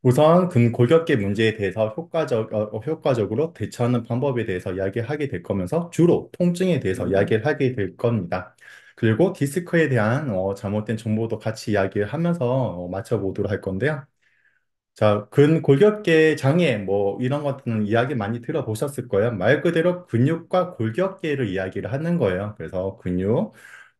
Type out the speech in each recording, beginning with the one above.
우선 근골격계 문제에 대해서 효과적으로 대처하는 방법에 대해서 이야기하게 될 거면서 주로 통증에 대해서 이야기를 하게 될 겁니다. 그리고 디스크에 대한 잘못된 정보도 같이 이야기를 하면서 맞춰보도록 할 건데요. 자, 근골격계 장애 뭐 이런 것들은 이야기 많이 들어보셨을 거예요. 말 그대로 근육과 골격계를 이야기를 하는 거예요. 그래서 근육,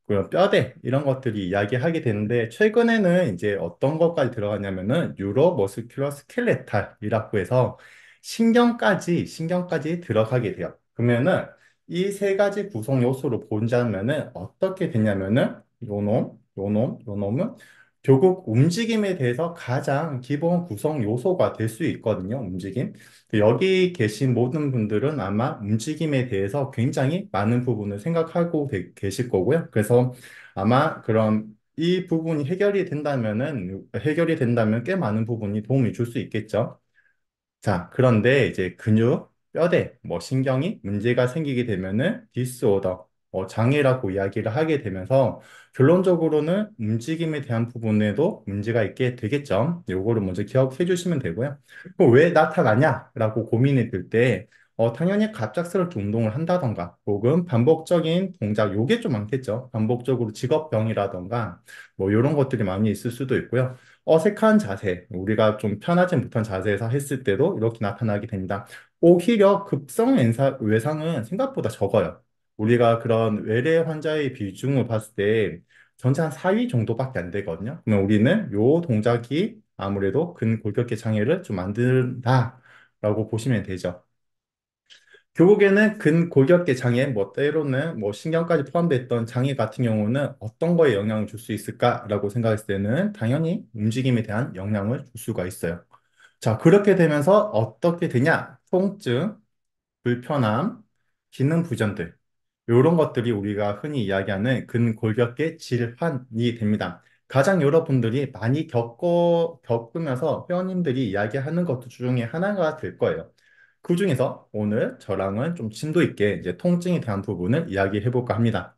그리고 뼈대 이런 것들이 이야기하게 되는데 최근에는 이제 어떤 것까지 들어가냐면은 유로 머스큘러 스켈레탈이라고 해서 신경까지 들어가게 돼요. 그러면은 이 세 가지 구성 요소로 보자면은 어떻게 되냐면은 요 놈은 결국 움직임에 대해서 가장 기본 구성 요소가 될 수 있거든요. 움직임. 여기 계신 모든 분들은 아마 움직임에 대해서 굉장히 많은 부분을 생각하고 계실 거고요. 그래서 아마 그럼 이 부분이 해결이 된다면 꽤 많은 부분이 도움이 줄 수 있겠죠. 자, 그런데 이제 근육, 뼈대, 뭐 신경이 문제가 생기게 되면은 디스오더, 장애라고 이야기를 하게 되면서 결론적으로는 움직임에 대한 부분에도 문제가 있게 되겠죠. 요거를 먼저 기억해 주시면 되고요. 그럼 왜 나타나냐라고 고민이 들 때, 당연히 갑작스럽게 운동을 한다던가, 혹은 반복적인 동작, 요게 좀 많겠죠. 반복적으로 직업병이라던가, 뭐 이런 것들이 많이 있을 수도 있고요. 어색한 자세, 우리가 좀 편하지 못한 자세에서 했을 때도 이렇게 나타나게 됩니다. 오히려 외상은 생각보다 적어요. 우리가 그런 외래 환자의 비중을 봤을 때 전체 한 4위 정도밖에 안 되거든요. 그러면 우리는 요 동작이 아무래도 근골격계 장애를 좀 만든다라고 보시면 되죠. 결국에는 근골격계 장애, 뭐 때로는 뭐 신경까지 포함됐던 장애 같은 경우는 어떤 거에 영향을 줄 수 있을까라고 생각했을 때는 당연히 움직임에 대한 영향을 줄 수가 있어요. 자, 그렇게 되면서 어떻게 되냐? 통증, 불편함, 기능 부전들. 이런 것들이 우리가 흔히 이야기하는 근골격계 질환이 됩니다. 가장 여러분들이 많이 겪으면서 회원님들이 이야기하는 것 중에 하나가 될 거예요. 그 중에서 오늘 저랑은 좀 심도 있게 이제 통증에 대한 부분을 이야기해 볼까 합니다.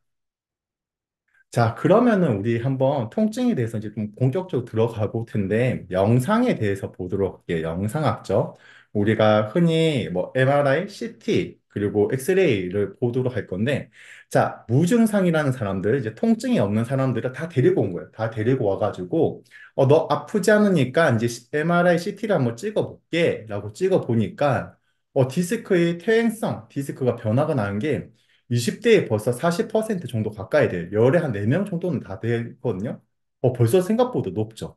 자, 그러면은 우리 한번 통증에 대해서 이제 좀 본격적으로 들어가 볼 텐데, 영상에 대해서 보도록 할게요. 영상학적. 우리가 흔히 뭐 MRI, CT, 그리고 엑스레이를 보도록 할 건데, 자, 무증상이라는 사람들, 이제 통증이 없는 사람들을 다 데리고 온 거예요. 다 데리고 와가지고, 너 아프지 않으니까 이제 MRI, CT를 한번 찍어볼게. 라고 찍어보니까, 디스크의 퇴행성, 디스크가 변화가 나는 게 20대에 벌써 40% 정도 가까이 돼요. 열에 한 4명 정도는 다 되거든요. 벌써 생각보다 높죠.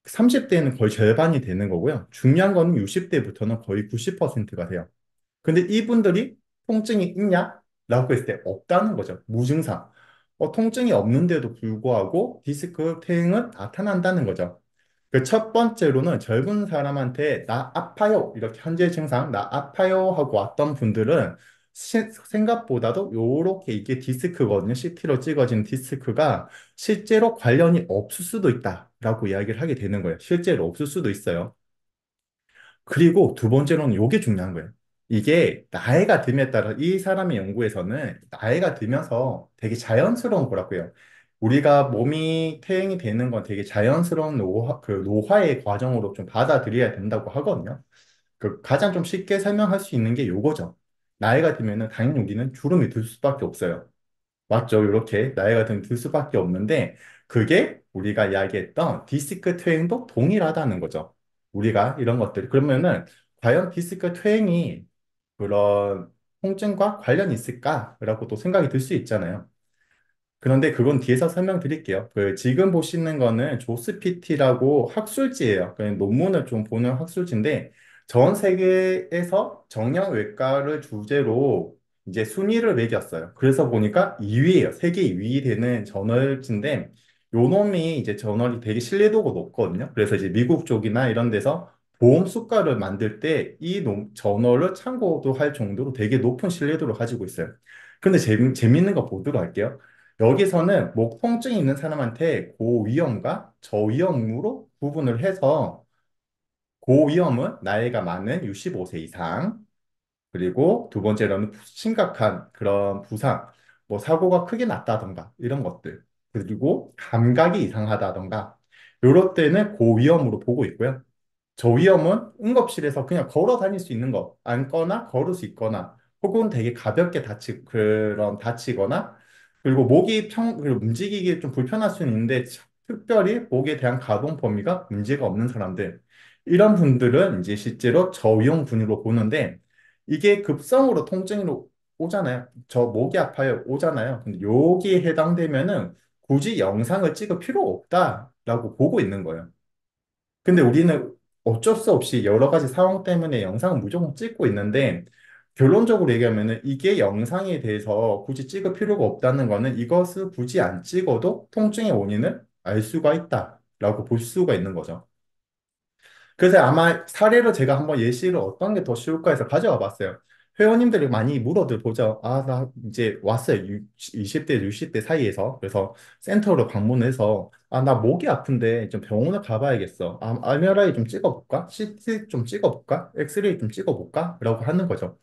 30대에는 거의 절반이 되는 거고요. 중요한 거는 60대부터는 거의 90%가 돼요. 근데 이분들이 통증이 있냐? 라고 했을 때 없다는 거죠. 무증상. 통증이 없는데도 불구하고 디스크 퇴행은 나타난다는 거죠. 그 첫 번째로는 젊은 사람한테 나 아파요. 이렇게 현재 증상 나 아파요 하고 왔던 분들은 생각보다도 요렇게 이게 디스크거든요. CT로 찍어진 디스크가 실제로 관련이 없을 수도 있다라고 이야기를 하게 되는 거예요. 실제로 없을 수도 있어요. 그리고 두 번째로는 이게 중요한 거예요. 이게 나이가 듦에 따라 이 사람의 연구에서는 나이가 들면서 되게 자연스러운 거라고 해요. 우리가 몸이 퇴행이 되는 건 되게 자연스러운 노화의 과정으로 좀 받아들여야 된다고 하거든요. 그 가장 좀 쉽게 설명할 수 있는 게 요거죠. 나이가 들면은 당연히 우리는 주름이 들 수밖에 없어요. 맞죠? 이렇게 나이가 들 수밖에 없는데 그게 우리가 이야기했던 디스크 퇴행도 동일하다는 거죠. 우리가 이런 것들 그러면은 과연 디스크 퇴행이 그런 통증과 관련이 있을까라고 또 생각이 들 수 있잖아요. 그런데 그건 뒤에서 설명드릴게요. 그 지금 보시는 거는 조스피티라고 학술지예요. 그냥 논문을 좀 보는 학술지인데 전 세계에서 정형외과를 주제로 이제 순위를 매겼어요. 그래서 보니까 2위예요. 세계 2위 되는 저널지인데 요 놈이 이제 저널이 되게 신뢰도가 높거든요. 그래서 이제 미국 쪽이나 이런 데서 보험 수가를 만들 때 이 저널을 참고도 할 정도로 되게 높은 신뢰도를 가지고 있어요. 근데 재밌는 거 보도록 할게요. 여기서는 목 통증이 있는 사람한테 고위험과 저위험으로 구분을 해서 고위험은 나이가 많은 65세 이상, 그리고 두 번째로는 심각한 그런 부상, 뭐 사고가 크게 났다던가 이런 것들, 그리고 감각이 이상하다던가 이럴 때는 고위험으로 보고 있고요. 저위험은 응급실에서 그냥 걸어 다닐 수 있는 거, 앉거나 걸을 수 있거나, 혹은 되게 가볍게 다치거나, 그리고 그리고 움직이기 좀 불편할 수는 있는데, 특별히 목에 대한 가동 범위가 문제가 없는 사람들, 이런 분들은 이제 실제로 저위험군으로 보는데, 이게 급성으로 통증으로 오잖아요. 저 목이 아파요. 오잖아요. 근데 여기에 해당되면은 굳이 영상을 찍을 필요 없다라고 보고 있는 거예요. 근데 우리는 어쩔 수 없이 여러 가지 상황 때문에 영상을 무조건 찍고 있는데, 결론적으로 얘기하면은 이게 영상에 대해서 굳이 찍을 필요가 없다는 거는 이것을 굳이 안 찍어도 통증의 원인을 알 수가 있다라고 볼 수가 있는 거죠. 그래서 아마 사례로 제가 한번 예시를 어떤 게 더 쉬울까 해서 가져와 봤어요. 회원님들이 많이 물어들 보죠. 아, 나 이제 왔어요. 20대, 60대 사이에서. 그래서 센터로 방문해서, 아, 나 목이 아픈데 좀 병원을 가봐야겠어. 아, MRI 좀 찍어볼까? CT 좀 찍어볼까? 엑스레이 좀 찍어볼까? 라고 하는 거죠.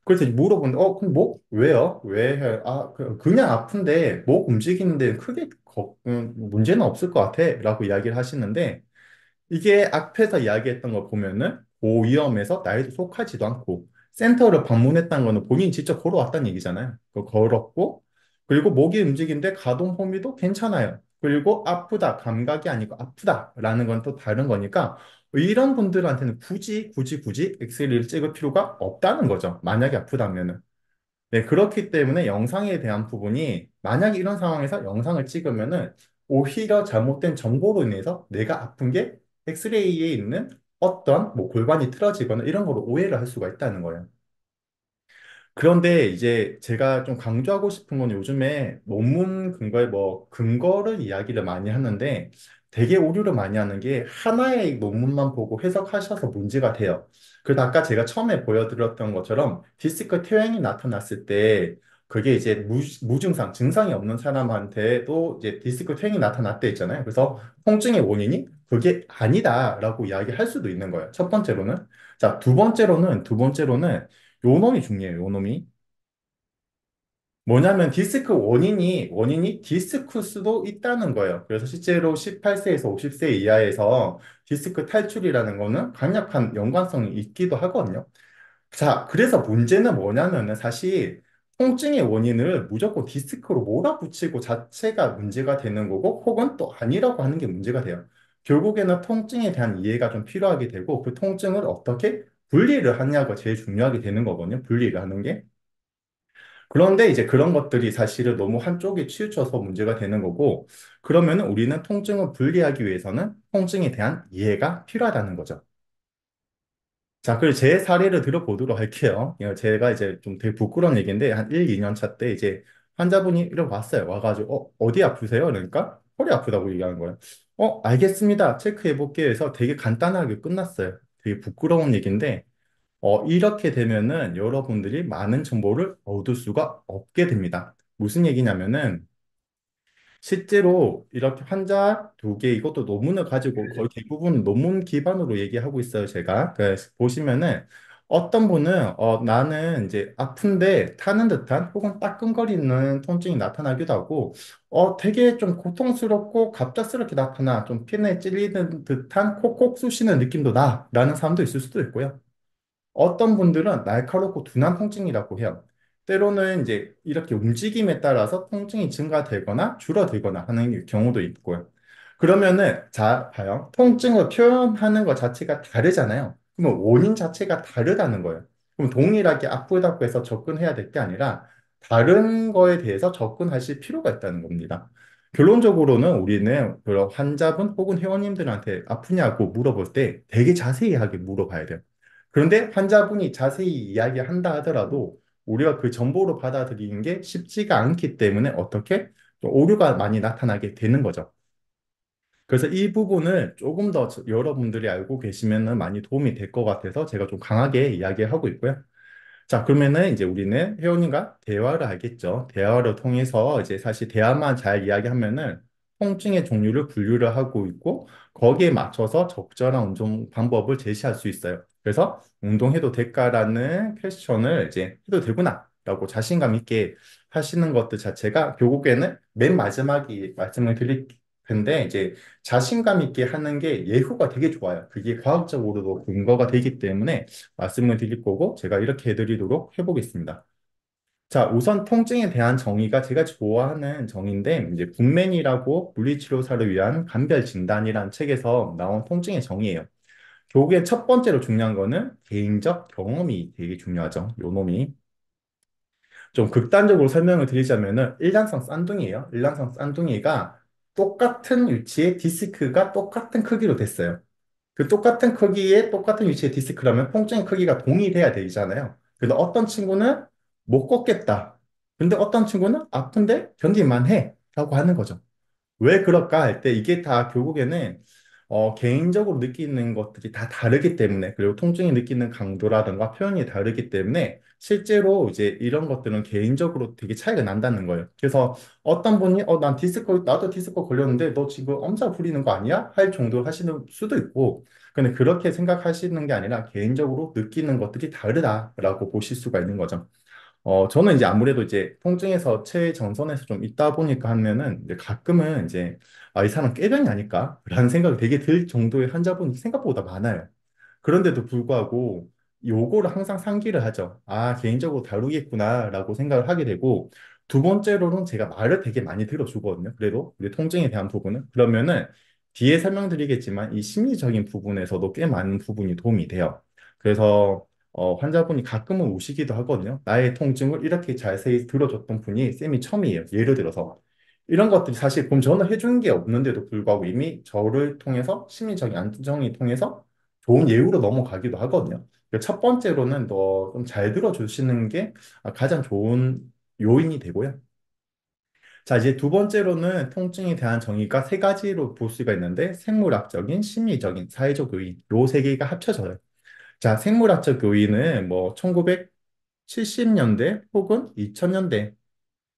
그래서 물어보는데, 그럼 목 왜요? 왜 해? 아, 그냥 아픈데 목 움직이는데 크게 문제는 없을 것 같아. 라고 이야기를 하시는데, 이게 앞에서 이야기했던 거 보면은 고위험에서 나이도 속하지도 않고 센터를 방문했다는 거는 본인이 직접 걸어왔다는 얘기잖아요. 걸었고 그리고 목이 움직이는데 가동 범위도 괜찮아요. 그리고 아프다, 감각이 아니고 아프다라는 건 또 다른 거니까 이런 분들한테는 굳이 엑스레이를 찍을 필요가 없다는 거죠. 만약에 아프다면은. 네, 그렇기 때문에 영상에 대한 부분이 만약에 이런 상황에서 영상을 찍으면은 오히려 잘못된 정보로 인해서 내가 아픈 게 엑스레이에 있는 어떤 뭐 골반이 틀어지거나 이런 거로 오해를 할 수가 있다는 거예요. 그런데 이제 제가 좀 강조하고 싶은 건 요즘에 논문 근거에 뭐 근거를 이야기를 많이 하는데 되게 오류를 많이 하는 게 하나의 논문만 보고 해석하셔서 문제가 돼요. 그래서 아까 제가 처음에 보여드렸던 것처럼 디스크 퇴행이 나타났을 때 그게 이제 무증상, 증상이 없는 사람한테도 이제 디스크 퇴행이 나타났대 있잖아요. 그래서 통증의 원인이 그게 아니다라고 이야기할 수도 있는 거예요. 첫 번째로는. 자, 두 번째로는 요 놈이 중요해요, 요 놈이. 뭐냐면 디스크 원인이 디스크 수도 있다는 거예요. 그래서 실제로 18세에서 50세 이하에서 디스크 탈출이라는 거는 강력한 연관성이 있기도 하거든요. 자, 그래서 문제는 뭐냐면은 사실 통증의 원인을 무조건 디스크로 몰아붙이고 자체가 문제가 되는 거고 혹은 또 아니라고 하는 게 문제가 돼요. 결국에는 통증에 대한 이해가 좀 필요하게 되고 그 통증을 어떻게 분리를 하냐가 제일 중요하게 되는 거거든요. 분리를 하는 게. 그런데 이제 그런 것들이 사실은 너무 한쪽에 치우쳐서 문제가 되는 거고, 그러면 우리는 통증을 분리하기 위해서는 통증에 대한 이해가 필요하다는 거죠. 자, 그리고 제 사례를 들어보도록 할게요. 제가 이제 좀 되게 부끄러운 얘기인데, 한 1, 2년 차 때 이제 환자분이 이러고 왔어요. 와가지고, 어디 아프세요? 그러니까, 허리 아프다고 얘기하는 거예요. 알겠습니다. 체크해 볼게요 해서 되게 간단하게 끝났어요. 되게 부끄러운 얘기인데, 이렇게 되면은 여러분들이 많은 정보를 얻을 수가 없게 됩니다. 무슨 얘기냐면은 실제로 이렇게 환자 두 개 이것도 논문을 가지고 거의 대부분 논문 기반으로 얘기하고 있어요, 제가. 그래서 보시면은 어떤 분은 나는 이제 아픈데 타는 듯한 혹은 따끔거리는 통증이 나타나기도 하고 되게 좀 고통스럽고 갑작스럽게 나타나 좀 피에 찔리는 듯한 콕콕 쑤시는 느낌도 나라는 사람도 있을 수도 있고요. 어떤 분들은 날카롭고 둔한 통증이라고 해요. 때로는 이제 이렇게 움직임에 따라서 통증이 증가되거나 줄어들거나 하는 경우도 있고요. 그러면은, 자, 봐요. 통증을 표현하는 것 자체가 다르잖아요. 그러면 원인 자체가 다르다는 거예요. 그럼 동일하게 아프다고 해서 접근해야 될 게 아니라 다른 거에 대해서 접근하실 필요가 있다는 겁니다. 결론적으로는 우리는 그런 환자분 혹은 회원님들한테 아프냐고 물어볼 때 되게 자세하게 물어봐야 돼요. 그런데 환자분이 자세히 이야기한다 하더라도 우리가 그 정보를 받아들이는 게 쉽지가 않기 때문에 어떻게 좀 오류가 많이 나타나게 되는 거죠. 그래서 이 부분을 조금 더 여러분들이 알고 계시면 많이 도움이 될 것 같아서 제가 좀 강하게 이야기하고 있고요. 자, 그러면은 이제 우리는 회원님과 대화를 하겠죠. 대화를 통해서 이제 사실 대화만 잘 이야기하면은 통증의 종류를 분류를 하고 있고 거기에 맞춰서 적절한 운동 방법을 제시할 수 있어요. 그래서 운동해도 될까라는 퀘스천을 이제 해도 되구나라고 자신감 있게 하시는 것들 자체가 결국에는 맨 마지막에 말씀을 드릴 근데 이제 자신감 있게 하는 게 예후가 되게 좋아요. 그게 과학적으로도 근거가 되기 때문에 말씀을 드릴 거고 제가 이렇게 해드리도록 해보겠습니다. 자, 우선 통증에 대한 정의가 제가 좋아하는 정의인데, 이제 북맨이라고 물리치료사를 위한 감별 진단이라는 책에서 나온 통증의 정의예요. 결국에 첫 번째로 중요한 거는 개인적 경험이 되게 중요하죠. 요 놈이. 좀 극단적으로 설명을 드리자면은 일란성 쌍둥이에요. 일란성 쌍둥이가 똑같은 위치에 디스크가 똑같은 크기로 됐어요. 그 똑같은 크기에 똑같은 위치의 디스크라면 통증의 크기가 동일해야 되잖아요. 근데 어떤 친구는 못 걷겠다. 근데 어떤 친구는 아픈데 견딜만 해. 라고 하는 거죠. 왜 그럴까 할 때 이게 다 결국에는 개인적으로 느끼는 것들이 다 다르기 때문에 그리고 통증이 느끼는 강도라든가 표현이 다르기 때문에 실제로 이제 이런 것들은 개인적으로 되게 차이가 난다는 거예요. 그래서 어떤 분이 난 디스코 나도 디스코 걸렸는데 너 지금 엄살 부리는 거 아니야? 할 정도로 하시는 수도 있고 근데 그렇게 생각하시는 게 아니라 개인적으로 느끼는 것들이 다르다라고 보실 수가 있는 거죠. 저는 이제 아무래도 이제 통증에서 최전선에서 좀 있다 보니까 하면은 이제 가끔은 이제 이 사람 꾀병이 아닐까? 라는 생각이 되게 들 정도의 환자분이 생각보다 많아요. 그런데도 불구하고 요거를 항상 상기를 하죠. 개인적으로 다루겠구나라고 생각을 하게 되고 두 번째로는 제가 말을 되게 많이 들어주거든요. 그래도 우리 통증에 대한 부분은 그러면은 뒤에 설명드리겠지만 이 심리적인 부분에서도 꽤 많은 부분이 도움이 돼요. 그래서 환자분이 가끔은 우시기도 하거든요. 나의 통증을 이렇게 자세히 들어줬던 분이 쌤이 처음이에요. 예를 들어서. 이런 것들이 사실 그럼 저는 해준 게 없는데도 불구하고 이미 저를 통해서 심리적인 안정이 통해서 좋은 예우로 넘어가기도 하거든요. 첫 번째로는 더 좀 잘 들어주시는 게 가장 좋은 요인이 되고요. 자, 이제 두 번째로는 통증에 대한 정의가 세 가지로 볼 수가 있는데 생물학적인, 심리적인, 사회적 요인 요 세 개가 합쳐져요. 자, 생물학적 요인은 뭐 1970년대 혹은 2000년대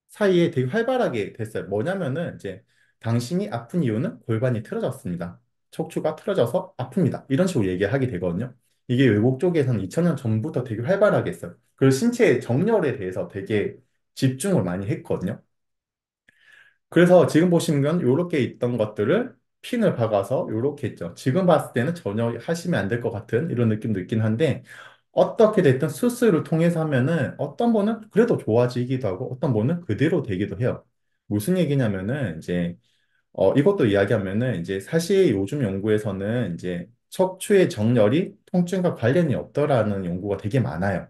사이에 되게 활발하게 됐어요. 뭐냐면은 이제 당신이 아픈 이유는 골반이 틀어졌습니다. 척추가 틀어져서 아픕니다. 이런 식으로 얘기하게 되거든요. 이게 외국 쪽에서는 2000년 전부터 되게 활발하게 했어요. 그리고 신체의 정렬에 대해서 되게 집중을 많이 했거든요. 그래서 지금 보시면 이렇게 있던 것들을 핀을 박아서 이렇게 했죠. 지금 봤을 때는 전혀 하시면 안 될 것 같은 이런 느낌도 있긴 한데 어떻게 됐든 수술을 통해서 하면은 어떤 분은 그래도 좋아지기도 하고 어떤 분은 그대로 되기도 해요. 무슨 얘기냐면은 이제 이것도 이야기하면은 이제 사실 요즘 연구에서는 이제 척추의 정렬이 통증과 관련이 없더라는 연구가 되게 많아요.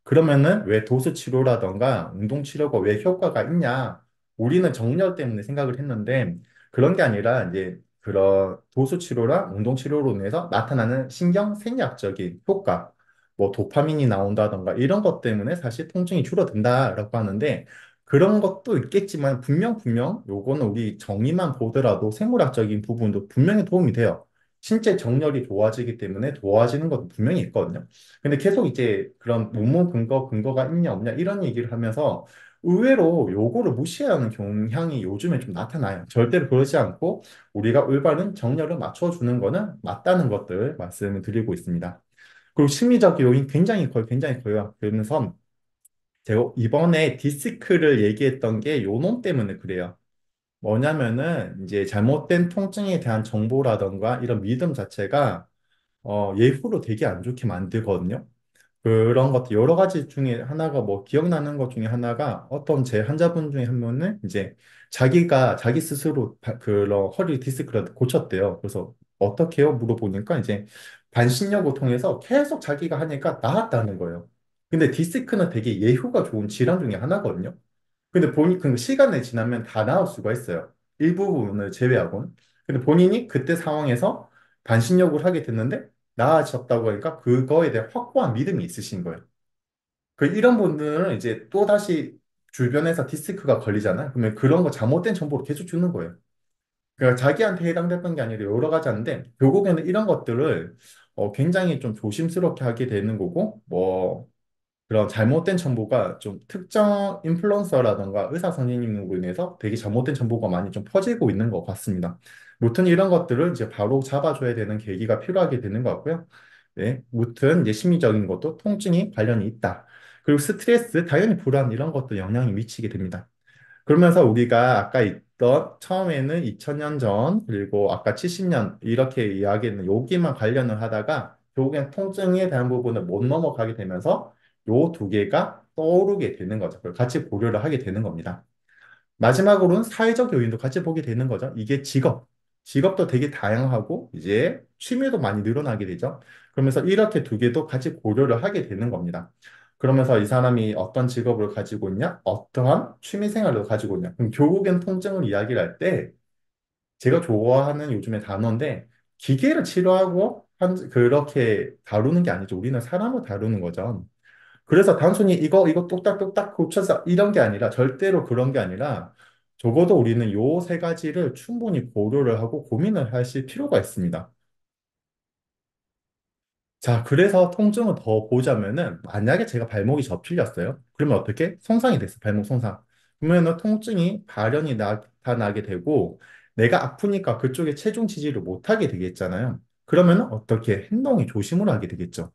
그러면은 왜 도수 치료라던가 운동 치료가 왜 효과가 있냐? 우리는 정렬 때문에 생각을 했는데 그런 게 아니라 이제 그런 도수 치료랑 운동 치료로 인해서 나타나는 신경 생리학적인 효과, 뭐 도파민이 나온다던가 이런 것 때문에 사실 통증이 줄어든다라고 하는데 그런 것도 있겠지만 분명 요거는 우리 정의만 보더라도 생물학적인 부분도 분명히 도움이 돼요. 신체 정렬이 좋아지기 때문에 좋아지는 것도 분명히 있거든요. 근데 계속 이제 그런 논문 근거가 있냐 없냐 이런 얘기를 하면서 의외로 요거를 무시하는 경향이 요즘에 좀 나타나요. 절대로 그러지 않고 우리가 올바른 정렬을 맞춰주는 거는 맞다는 것들 말씀을 드리고 있습니다. 그리고 심리적 요인 굉장히 커요. 그러면서 제가 이번에 디스크를 얘기했던 게 요놈 때문에 그래요. 뭐냐면은 이제 잘못된 통증에 대한 정보라던가 이런 믿음 자체가 예후로 되게 안 좋게 만들거든요. 그런 것들 여러 가지 중에 하나가 뭐 기억나는 것 중에 하나가 어떤 제 환자분 중에 한 분은 이제 자기가 자기 스스로 그런 허리 디스크를 고쳤대요. 그래서 어떻게 해요? 물어보니까 이제 반신욕을 통해서 계속 자기가 하니까 나았다는 거예요. 근데 디스크는 되게 예후가 좋은 질환 중에 하나거든요. 근데 그 시간이 지나면 다 나을 수가 있어요. 일부분을 제외하고는. 근데 본인이 그때 상황에서 반신욕을 하게 됐는데 나아졌다고 하니까 그거에 대한 확고한 믿음이 있으신 거예요. 이런 분들은 이제 또다시 주변에서 디스크가 걸리잖아요. 그러면 그런 거 잘못된 정보를 계속 주는 거예요. 그러니까 자기한테 해당됐던 게 아니라 여러 가지 하는데 결국에는 이런 것들을 굉장히 좀 조심스럽게 하게 되는 거고 뭐 그런 잘못된 정보가 좀 특정 인플루언서라던가 의사 선생님으로 인해서 되게 잘못된 정보가 많이 좀 퍼지고 있는 것 같습니다. 무튼 이런 것들을 이제 바로 잡아줘야 되는 계기가 필요하게 되는 것 같고요. 네, 무튼 이제 심리적인 것도 통증이 관련이 있다. 그리고 스트레스, 당연히 불안 이런 것도 영향이 미치게 됩니다. 그러면서 우리가 아까 어떤 처음에는 2000년 전 그리고 아까 70년 이렇게 이야기는 여기만 관련을 하다가 결국엔 통증에 대한 부분을 못 넘어가게 되면서 요 두 개가 떠오르게 되는 거죠. 그걸 같이 고려를 하게 되는 겁니다. 마지막으로는 사회적 요인도 같이 보게 되는 거죠. 이게 직업. 직업도 되게 다양하고 이제 취미도 많이 늘어나게 되죠. 그러면서 이렇게 두 개도 같이 고려를 하게 되는 겁니다. 그러면서 이 사람이 어떤 직업을 가지고 있냐, 어떠한 취미 생활을 가지고 있냐. 그럼 결국엔 통증을 이야기를 할 때 제가 좋아하는 요즘의 단어인데 기계를 치료하고 그렇게 다루는 게 아니죠. 우리는 사람을 다루는 거죠. 그래서 단순히 이거 뚝딱뚝딱 고쳐서 이런 게 아니라 절대로 그런 게 아니라 적어도 우리는 요 세 가지를 충분히 고려를 하고 고민을 하실 필요가 있습니다. 자, 그래서 통증을 더 보자면은 만약에 제가 발목이 접힐렸어요. 그러면 어떻게? 손상이 됐어. 발목 손상. 그러면은 통증이 발현이 나타나게 되고 내가 아프니까 그쪽에 체중 지지를 못하게 되겠잖아요. 그러면은 어떻게? 행동이 조심을 하게 되겠죠.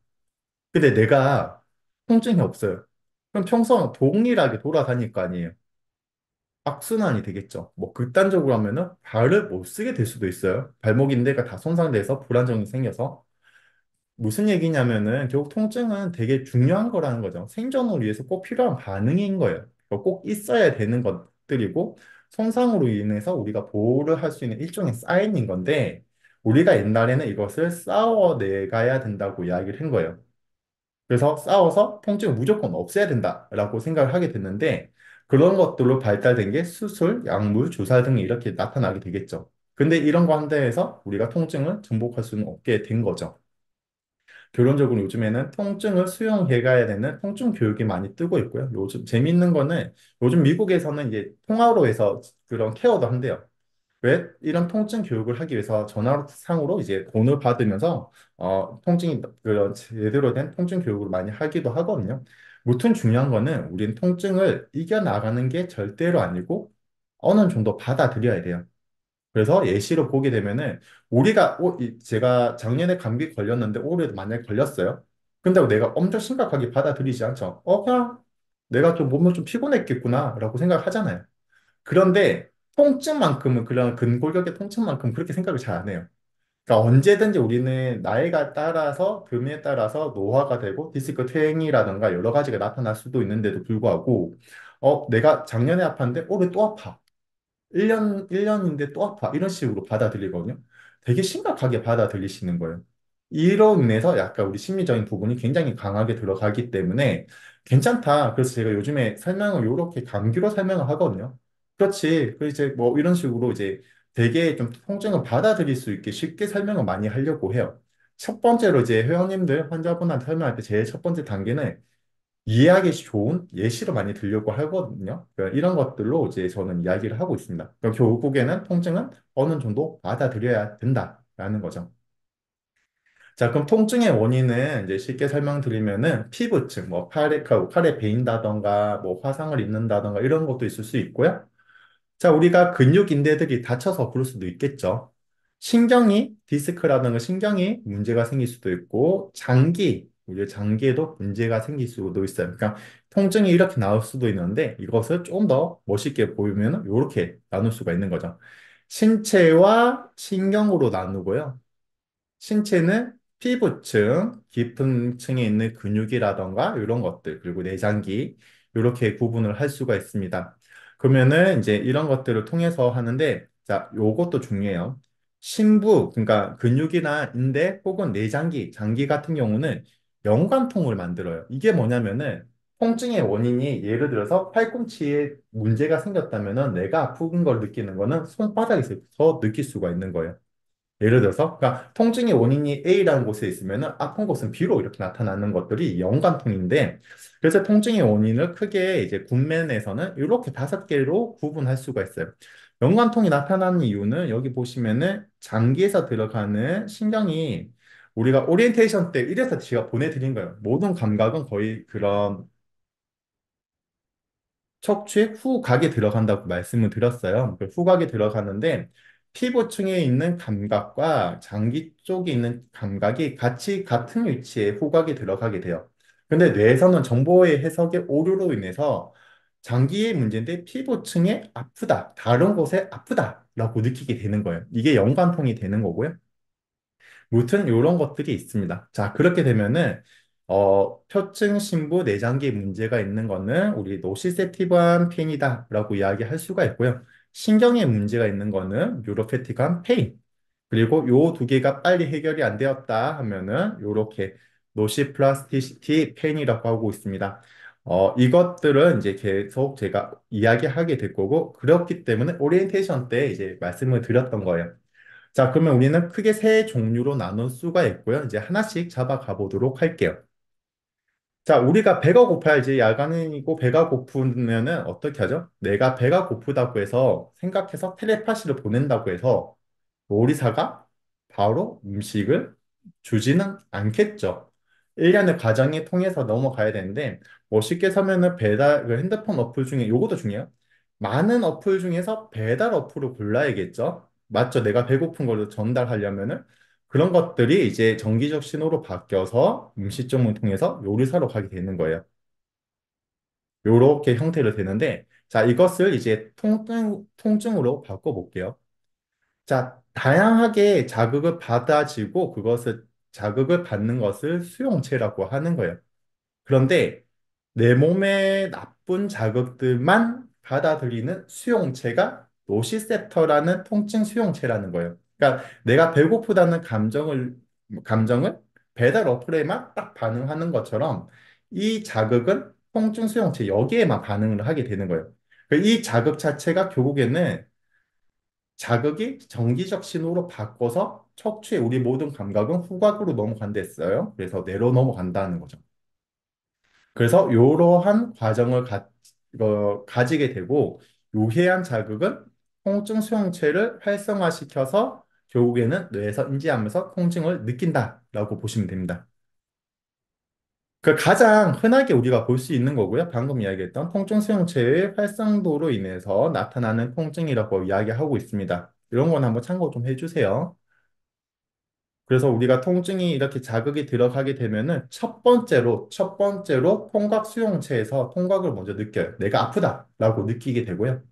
근데 내가 통증이 없어요. 그럼 평소 동일하게 돌아다닐 거 아니에요. 악순환이 되겠죠. 뭐 극단적으로 하면은 발을 못 쓰게 될 수도 있어요. 발목 인대가 다 손상돼서 불안정이 생겨서. 무슨 얘기냐면은 결국 통증은 되게 중요한 거라는 거죠. 생존을 위해서 꼭 필요한 반응인 거예요. 꼭 있어야 되는 것들이고 손상으로 인해서 우리가 보호를 할 수 있는 일종의 사인인 건데 우리가 옛날에는 이것을 싸워내가야 된다고 이야기를 한 거예요. 그래서 싸워서 통증을 무조건 없애야 된다라고 생각을 하게 됐는데 그런 것들로 발달된 게 수술, 약물, 주사 등이 이렇게 나타나게 되겠죠. 근데 이런 거 한다 해서 우리가 통증을 정복할 수는 없게 된 거죠. 결론적으로 요즘에는 통증을 수용해 가야 되는 통증 교육이 많이 뜨고 있고요. 요즘 재밌는 거는 요즘 미국에서는 이제 통화로 해서 그런 케어도 한대요. 왜 이런 통증 교육을 하기 위해서 전화상으로 이제 돈을 받으면서 통증이 그런 제대로 된 통증 교육을 많이 하기도 하거든요. 무튼 중요한 거는 우리는 통증을 이겨나가는 게 절대로 아니고 어느 정도 받아들여야 돼요. 그래서 예시로 보게 되면은 우리가 제가 작년에 감기 걸렸는데 올해도 만약에 걸렸어요. 근데 내가 엄청 심각하게 받아들이지 않죠. 그냥 내가 좀 몸이 좀 피곤했겠구나라고 생각하잖아요. 그런데 통증만큼은 그런 근골격의 통증만큼 그렇게 생각을 잘 안 해요. 그러니까 언제든지 우리는 나이가 따라서 금에 따라서 노화가 되고 디스크 퇴행이라든가 여러 가지가 나타날 수도 있는데도 불구하고 내가 작년에 아팠는데 올해 또 아파. 1년인데 또 아파. 이런 식으로 받아들이거든요. 되게 심각하게 받아들이시는 거예요. 이로 인해서 약간 우리 심리적인 부분이 굉장히 강하게 들어가기 때문에 괜찮다. 그래서 제가 요즘에 설명을 이렇게 감기로 설명을 하거든요. 그렇지. 그 이제 뭐 이런 식으로 이제 되게 좀 통증을 받아들일 수 있게 쉽게 설명을 많이 하려고 해요. 첫 번째로 이제 회원님들, 환자분한테 설명할 때 제일 첫 번째 단계는 이해하기 좋은 예시로 많이 들려고 하거든요. 그러니까 이런 것들로 이제 저는 이야기를 하고 있습니다. 그럼 결국에는 통증은 어느 정도 받아들여야 된다라는 거죠. 자, 그럼 통증의 원인은 이제 쉽게 설명드리면은 피부층, 뭐 팔에 베인다던가, 뭐 화상을 입는다던가 이런 것도 있을 수 있고요. 자, 우리가 근육인대들이 다쳐서 그럴 수도 있겠죠. 디스크라든가 신경이 문제가 생길 수도 있고, 우리 장기에도 문제가 생길 수도 있어요. 그러니까 통증이 이렇게 나올 수도 있는데, 이것을 좀 더 멋있게 보이면 이렇게 나눌 수가 있는 거죠. 신체와 신경으로 나누고요. 신체는 피부층, 깊은 층에 있는 근육이라던가 이런 것들, 그리고 내장기, 이렇게 구분을 할 수가 있습니다. 그러면은 이제 이런 것들을 통해서 하는데, 자, 요것도 중요해요. 그러니까 근육이나 인대 혹은 내장기, 장기 같은 경우는 연관통을 만들어요. 이게 뭐냐면은 통증의 원인이 예를 들어서 팔꿈치에 문제가 생겼다면은 내가 아픈 걸 느끼는 거는 손바닥에서 느낄 수가 있는 거예요. 예를 들어서, 그러니까 통증의 원인이 A라는 곳에 있으면 아픈 곳은 B로 이렇게 나타나는 것들이 연관통인데, 그래서 통증의 원인을 크게 이제 군면에서는 이렇게 5개로 구분할 수가 있어요. 연관통이 나타나는 이유는 여기 보시면은 장기에서 들어가는 신경이 우리가 오리엔테이션 때 이래서 제가 보내드린 거예요. 모든 감각은 거의 그런 척추의 후각에 들어간다고 말씀을 드렸어요. 그 후각에 들어가는데 피부층에 있는 감각과 장기 쪽에 있는 감각이 같이 같은 위치에 후각에 들어가게 돼요. 근데 뇌에서는 정보의 해석의 오류로 인해서 장기의 문제인데 피부층에 아프다, 다른 곳에 아프다라고 느끼게 되는 거예요. 이게 연관통이 되는 거고요. 무튼 이런 것들이 있습니다. 자, 그렇게 되면은 표층 신부 내장기에 문제가 있는 거는 우리 노시세티브한 페인이다라고 이야기할 수가 있고요. 신경에 문제가 있는 거는 뉴로페티그한 페인. 그리고 요 두 개가 빨리 해결이 안 되었다 하면은 요렇게 노시플라스티시티 페인이라고 하고 있습니다. 이것들은 이제 계속 제가 이야기하게 될 거고 그렇기 때문에 오리엔테이션 때 이제 말씀을 드렸던 거예요. 자, 그러면 우리는 크게 세 종류로 나눌 수가 있고요. 이제 하나씩 잡아가 보도록 할게요. 자, 우리가 배가 고파야지 야간이고 배가 고프면은 어떻게 하죠? 내가 배가 고프다고 해서 생각해서 텔레파시를 보낸다고 해서 요리사가 바로 음식을 주지는 않겠죠. 일련의 과정이 통해서 넘어가야 되는데, 뭐 쉽게 서면은 배달, 그 핸드폰 어플 중에 요것도 중요해요. 많은 어플 중에서 배달 어플을 골라야겠죠. 맞죠? 내가 배고픈 걸 전달하려면은 그런 것들이 이제 정기적 신호로 바뀌어서 음식점을 통해서 요리사로 가게 되는 거예요. 요렇게 형태로 되는데, 자, 이것을 이제 통증으로 바꿔볼게요. 자, 다양하게 자극을 받아지고 그것을 자극을 받는 것을 수용체라고 하는 거예요. 그런데 내 몸에 나쁜 자극들만 받아들이는 수용체가 노시셉터라는 통증 수용체라는 거예요. 그러니까 내가 배고프다는 감정을 배달 어플에만 딱 반응하는 것처럼 이 자극은 통증 수용체 여기에만 반응을 하게 되는 거예요. 이 자극 자체가 결국에는 자극이 정기적 신호로 바꿔서 척추의 우리 모든 감각은 후각으로 넘어간댔어요. 그래서 뇌로 넘어간다는 거죠. 그래서 이러한 과정을 가지게 되고 유해한 자극은 통증 수용체를 활성화시켜서 결국에는 뇌에서 인지하면서 통증을 느낀다라고 보시면 됩니다. 그 가장 흔하게 우리가 볼 수 있는 거고요. 방금 이야기했던 통증 수용체의 활성도로 인해서 나타나는 통증이라고 이야기하고 있습니다. 이런 건 한번 참고 좀 해주세요. 그래서 우리가 통증이 이렇게 자극이 들어가게 되면은 첫 번째로 통각 수용체에서 통각을 먼저 느껴요. 내가 아프다라고 느끼게 되고요.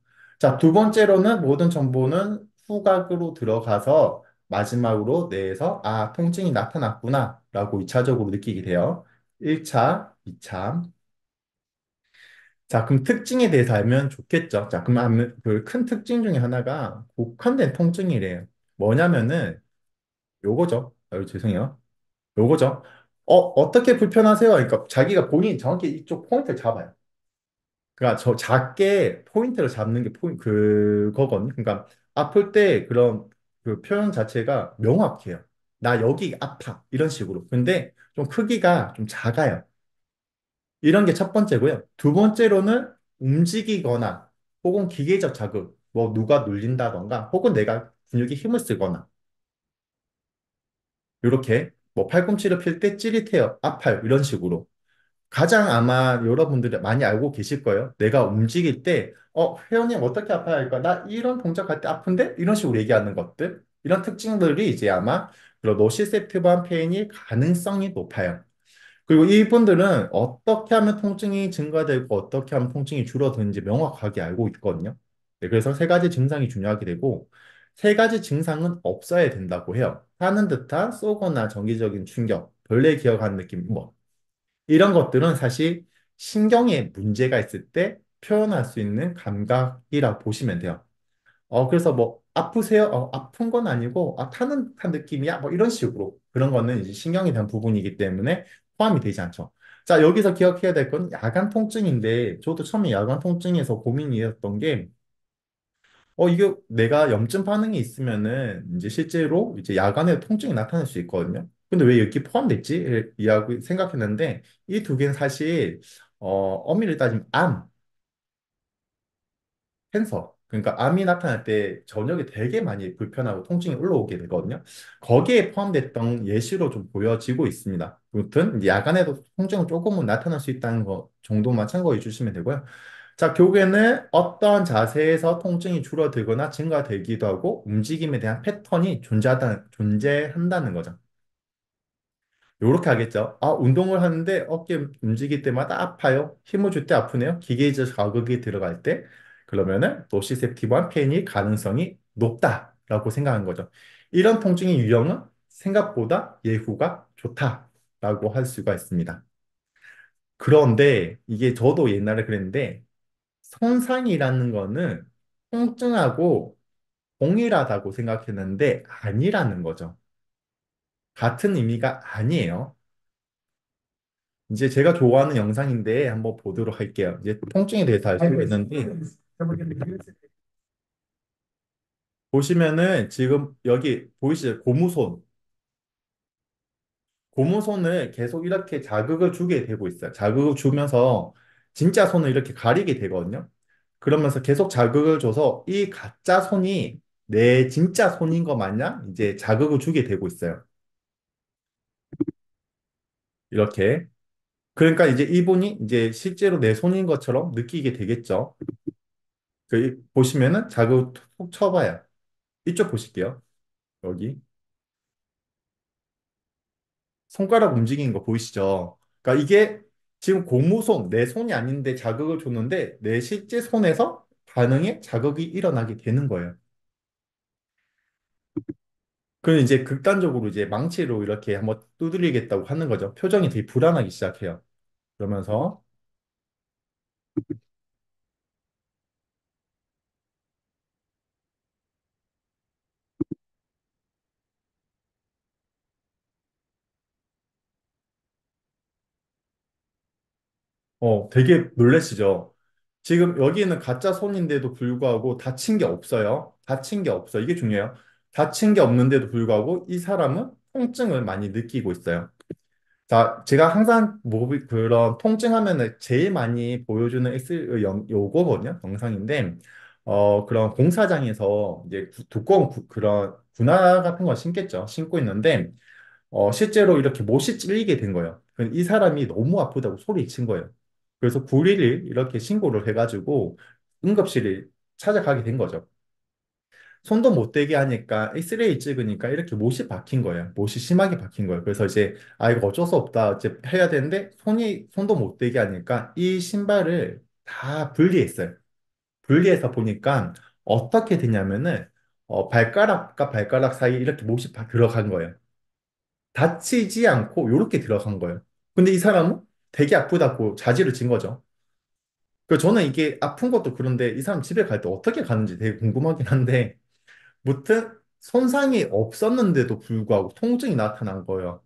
자, 두 번째로는 모든 정보는 후각으로 들어가서 마지막으로 뇌에서 아, 통증이 나타났구나라고 2차적으로 느끼게 돼요. 1차, 2차. 자, 그럼 특징에 대해서 알면 좋겠죠. 자, 그럼 그 큰 특징 중에 하나가 곡한된 통증이래요. 뭐냐면은 요거죠. 죄송해요. 요거죠. 어떻게 불편하세요? 그러니까 자기가 본인 정확히 이쪽 포인트를 잡아요. 그러니까 저 작게 포인트를 잡는 게 그거거든요. 그러니까 아플 때 그런 그 표현 자체가 명확해요. 나 여기 아파. 이런 식으로. 근데 좀 크기가 좀 작아요. 이런 게 첫 번째고요. 두 번째로는 움직이거나 혹은 기계적 자극, 뭐 누가 눌린다던가 혹은 내가 근육에 힘을 쓰거나 이렇게 뭐 팔꿈치를 필 때 찌릿해요. 아파요. 이런 식으로. 가장 아마 여러분들이 많이 알고 계실 거예요. 내가 움직일 때, 회원님 어떻게 아파요? 할까? 나 이런 동작 할 때 아픈데? 이런 식으로 얘기하는 것들. 이런 특징들이 이제 아마 그런 노시셉티브한 페인이 가능성이 높아요. 그리고 이분들은 어떻게 하면 통증이 증가되고 어떻게 하면 통증이 줄어드는지 명확하게 알고 있거든요. 네, 그래서 세 가지 증상이 중요하게 되고, 세 가지 증상은 없어야 된다고 해요. 타는 듯한 쏘거나 정기적인 충격, 벌레 기어가는 느낌, 뭐 이런 것들은 사실 신경에 문제가 있을 때 표현할 수 있는 감각이라 보시면 돼요. 그래서 뭐 아프세요? 아픈 건 아니고 타는 듯한 느낌이야? 뭐 이런 식으로 그런 거는 이제 신경에 대한 부분이기 때문에 포함이 되지 않죠. 자, 여기서 기억해야 될 건 야간 통증인데 저도 처음에 야간 통증에서 고민이었던 게 이게 내가 염증 반응이 있으면은 이제 실제로 이제 야간에 통증이 나타날 수 있거든요. 근데 왜 여기 포함됐지? 이야기 생각했는데 이 두 개는 사실 엄밀히 따지면 캔서. 그러니까 암이 나타날 때 저녁에 되게 많이 불편하고 통증이 올라오게 되거든요. 거기에 포함됐던 예시로 좀 보여지고 있습니다. 아무튼 이제 야간에도 통증은 조금은 나타날 수 있다는 거 정도만 참고해 주시면 되고요. 자, 결국에는 어떠한 자세에서 통증이 줄어들거나 증가되기도 하고 움직임에 대한 패턴이 존재한다는 거죠. 요렇게 하겠죠. 아, 운동을 하는데 어깨 움직일 때마다 아파요. 힘을 줄 때 아프네요. 기계적 자극이 들어갈 때. 그러면은 노시셉티브한 페인일 가능성이 높다라고 생각한 거죠. 이런 통증의 유형은 생각보다 예후가 좋다라고 할 수가 있습니다. 그런데 이게 저도 옛날에 그랬는데 손상이라는 거는 통증하고 동일하다고 생각했는데 아니라는 거죠. 같은 의미가 아니에요. 이제 제가 좋아하는 영상인데 한번 보도록 할게요. 이제 통증에 대해서 알 수가 있는데 보시면은 지금 여기 보이시죠? 고무손. 고무손을 계속 이렇게 자극을 주게 되고 있어요. 자극을 주면서 진짜 손을 이렇게 가리게 되거든요. 그러면서 계속 자극을 줘서 이 가짜 손이 내 진짜 손인 것 마냥 이제 자극을 주게 되고 있어요. 이렇게. 그러니까 이제 이분이 이제 실제로 내 손인 것처럼 느끼게 되겠죠. 보시면은 자극 톡 쳐봐요. 이쪽 보실게요. 여기. 손가락 움직이는 거 보이시죠? 그러니까 이게 지금 고무손, 내 손이 아닌데 자극을 줬는데 내 실제 손에서 반응에 자극이 일어나게 되는 거예요. 그럼 이제 극단적으로 이제 망치로 이렇게 한번 두드리겠다고 하는 거죠. 표정이 되게 불안하기 시작해요. 그러면서 되게 놀라시죠? 지금 여기는 가짜 손인데도 불구하고 다친 게 없어요. 다친 게 없어. 이게 중요해요. 다친 게 없는데도 불구하고 이 사람은 통증을 많이 느끼고 있어요. 자, 제가 항상 그런 통증하면은 제일 많이 보여주는 요거거든요. 영상인데, 그런 공사장에서 이제 두꺼운 그런 군화 같은 거 신겠죠. 신고 있는데, 실제로 이렇게 못이 찔리게 된 거예요. 이 사람이 너무 아프다고 소리친 거예요. 그래서 911 이렇게 신고를 해가지고 응급실에 찾아가게 된 거죠. 손도 못 대게 하니까 엑스레이 찍으니까 이렇게 못이 박힌 거예요. 못이 심하게 박힌 거예요. 그래서 이제 아 이거 어쩔 수 없다. 이제 해야 되는데 손도 못 대게 하니까 이 신발을 다 분리했어요. 분리해서 보니까 어떻게 되냐면은 발가락과 발가락 사이에 이렇게 못이 들어간 거예요. 다치지 않고 이렇게 들어간 거예요. 근데 이 사람은 되게 아프다고 자지를 진 거죠. 그 저는 이게 아픈 것도 그런데 이 사람 집에 갈 때 어떻게 가는지 되게 궁금하긴 한데 무튼 손상이 없었는데도 불구하고 통증이 나타난 거예요.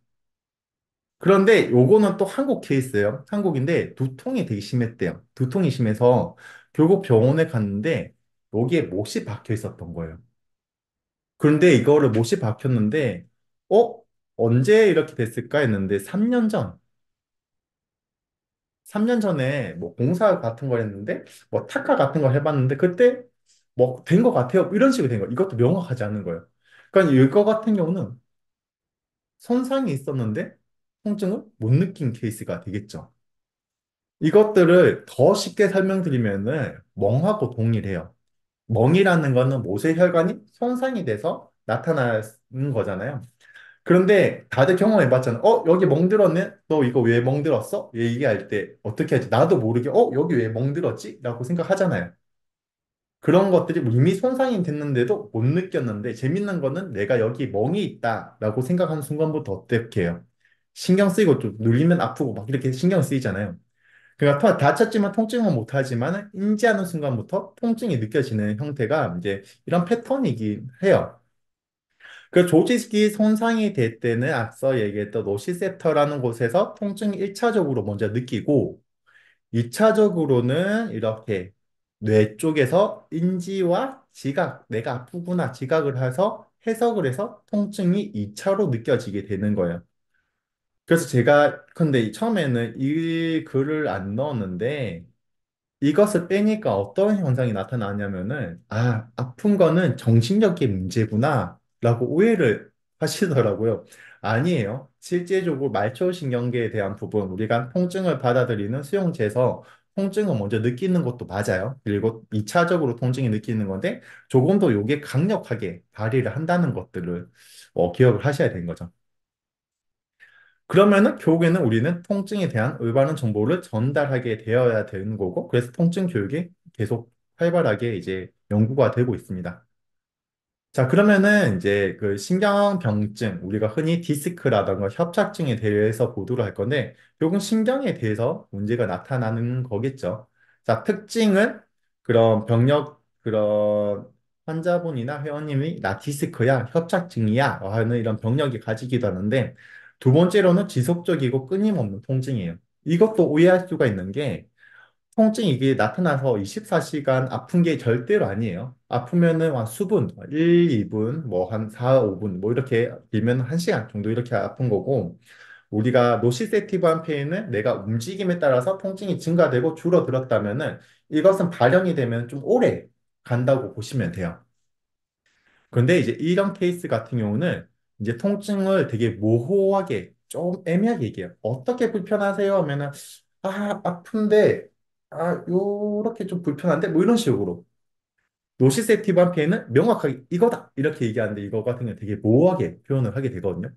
그런데 요거는 또 한국 케이스예요. 한국인데 두통이 되게 심했대요. 두통이 심해서 결국 병원에 갔는데 여기에 못이 박혀 있었던 거예요. 그런데 이거를 못이 박혔는데 어? 언제 이렇게 됐을까 했는데 3년 전. 3년 전에 뭐 공사 같은 걸 했는데 뭐 타카 같은 걸 해봤는데 그때 뭐 된 것 같아요. 이런 식으로 된 거예요. 이것도 명확하지 않은 거예요. 그러니까 이거 같은 경우는 손상이 있었는데 통증을 못 느낀 케이스가 되겠죠. 이것들을 더 쉽게 설명드리면은 멍하고 동일해요. 멍이라는 거는 모세혈관이 손상이 돼서 나타나는 거잖아요. 그런데 다들 경험해봤잖아. 여기 멍들었네? 너 이거 왜 멍들었어? 얘기할 때 어떻게 하지? 나도 모르게, 여기 왜 멍들었지? 라고 생각하잖아요. 그런 것들이 뭐 이미 손상이 됐는데도 못 느꼈는데 재밌는 거는 내가 여기 멍이 있다라고 생각하는 순간부터 어떻게 해요? 신경 쓰이고 좀 눌리면 아프고 막 이렇게 신경 쓰이잖아요. 그러니까 다쳤지만 통증은 못하지만 인지하는 순간부터 통증이 느껴지는 형태가 이제 이런 패턴이긴 해요. 그 조직이 손상이 될 때는 앞서 얘기했던 노시셉터라는 곳에서 통증이 1차적으로 먼저 느끼고 2차적으로는 이렇게 뇌 쪽에서 인지와 지각, 내가 아프구나 지각을 해서 해석을 해서 통증이 2차로 느껴지게 되는 거예요. 그래서 제가 근데 처음에는 이 글을 안 넣었는데 이것을 빼니까 어떤 현상이 나타나냐면은, 아, 아픈 거는 정신력의 문제구나, 라고 오해를 하시더라고요. 아니에요. 실제적으로 말초신경계에 대한 부분, 우리가 통증을 받아들이는 수용체에서 통증을 먼저 느끼는 것도 맞아요. 그리고 2차적으로 통증이 느끼는 건데, 조금 더 요게 강력하게 발휘를 한다는 것들을 기억을 하셔야 되는 거죠. 그러면은 결국에는 우리는 통증에 대한 올바른 정보를 전달하게 되어야 되는 거고, 그래서 통증 교육이 계속 활발하게 이제 연구가 되고 있습니다. 자, 그러면은 이제 그 신경병증, 우리가 흔히 디스크라던가 협착증에 대해서 보도를 할 건데, 결국은 신경에 대해서 문제가 나타나는 거겠죠. 자, 특징은 그런 환자분이나 회원님이 나 디스크야, 협착증이야 하는 이런 병력이 가지기도 하는데, 두 번째로는 지속적이고 끊임없는 통증이에요. 이것도 오해할 수가 있는 게, 통증이 이게 나타나서 24시간 아픈 게 절대로 아니에요. 아프면은 한 수분, 1, 2분, 뭐 한 4, 5분, 뭐 이렇게 길면 1시간 정도 이렇게 아픈 거고, 우리가 노시세티브한 페인은 내가 움직임에 따라서 통증이 증가되고 줄어들었다면은 이것은 발현이 되면 좀 오래 간다고 보시면 돼요. 그런데 이제 이런 케이스 같은 경우는 이제 통증을 되게 모호하게 좀 애매하게 얘기해요. 어떻게 불편하세요? 하면은 아픈데 요렇게 좀 불편한데 뭐 이런 식으로 노시세티브한 페인은 명확하게 이거다 이렇게 얘기하는데 이거 같은 경우는 되게 모호하게 표현을 하게 되거든요.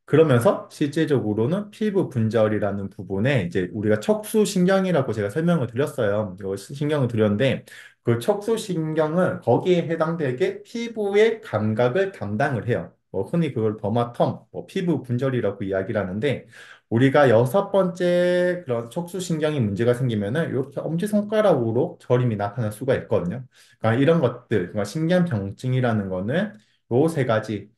그러면서 실제적으로는 피부 분절이라는 부분에 이제 우리가 척수신경이라고 제가 설명을 드렸어요. 이거 신경을 드렸는데 그 척수신경은 거기에 해당되게 피부의 감각을 담당을 해요. 뭐 흔히 그걸 더마텀, 뭐 피부 분절이라고 이야기를 하는데 우리가 여섯 번째 그런 척수신경이 문제가 생기면은 이렇게 엄지손가락으로 저림이 나타날 수가 있거든요. 그러니까 이런 것들, 그러니까 신경병증이라는 거는 요 세 가지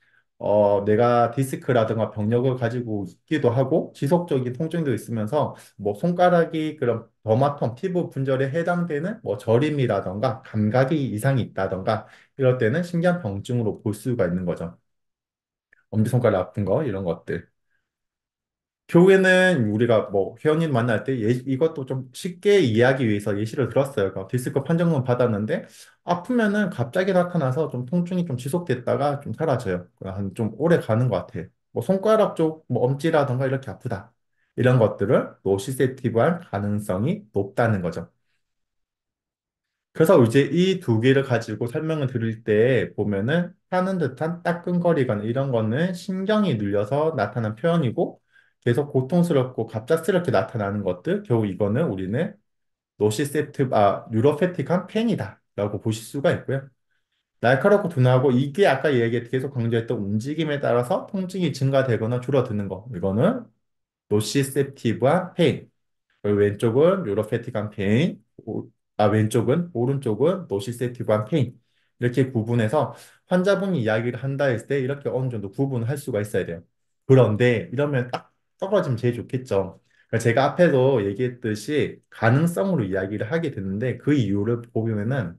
내가 디스크라든가 병력을 가지고 있기도 하고 지속적인 통증도 있으면서 뭐 손가락이 그런 더마텀 피부 분절에 해당되는 뭐 저림이라든가 감각이 이상이 있다든가 이럴 때는 신경병증으로 볼 수가 있는 거죠. 엄지손가락 아픈 거 이런 것들. 교회는 우리가 뭐 회원님 만날 때 이것도 좀 쉽게 이해하기 위해서 예시를 들었어요. 그 디스크 판정문 받았는데 아프면은 갑자기 나타나서 좀 통증이 좀 지속됐다가 좀 사라져요. 한 좀 오래 가는 것 같아요. 뭐 손가락 쪽 뭐 엄지라던가 이렇게 아프다. 이런 것들을 노시세티브할 가능성이 높다는 거죠. 그래서 이제 이 두 개를 가지고 설명을 드릴 때 보면은 타는 듯한 따끔거리거나 이런 거는 신경이 눌려서 나타난 표현이고 계속 고통스럽고 갑작스럽게 나타나는 것들 결국 이거는 우리는 뉴로페틱한 펜이다라고 보실 수가 있고요. 날카롭고 둔하고 이게 아까 얘기 계속 강조했던 움직임에 따라서 통증이 증가되거나 줄어드는 거 이거는 노시셉티브한 페인 그리고 왼쪽은 뉴로페틱한 페인, 왼쪽은, 오른쪽은 노시세티브한 페인. 이렇게 구분해서 환자분이 이야기를 한다 했을 때 이렇게 어느 정도 구분을 할 수가 있어야 돼요. 그런데 이러면 딱 떨어지면 제일 좋겠죠. 그러니까 제가 앞에도 얘기했듯이 가능성으로 이야기를 하게 되는데 그 이유를 보면은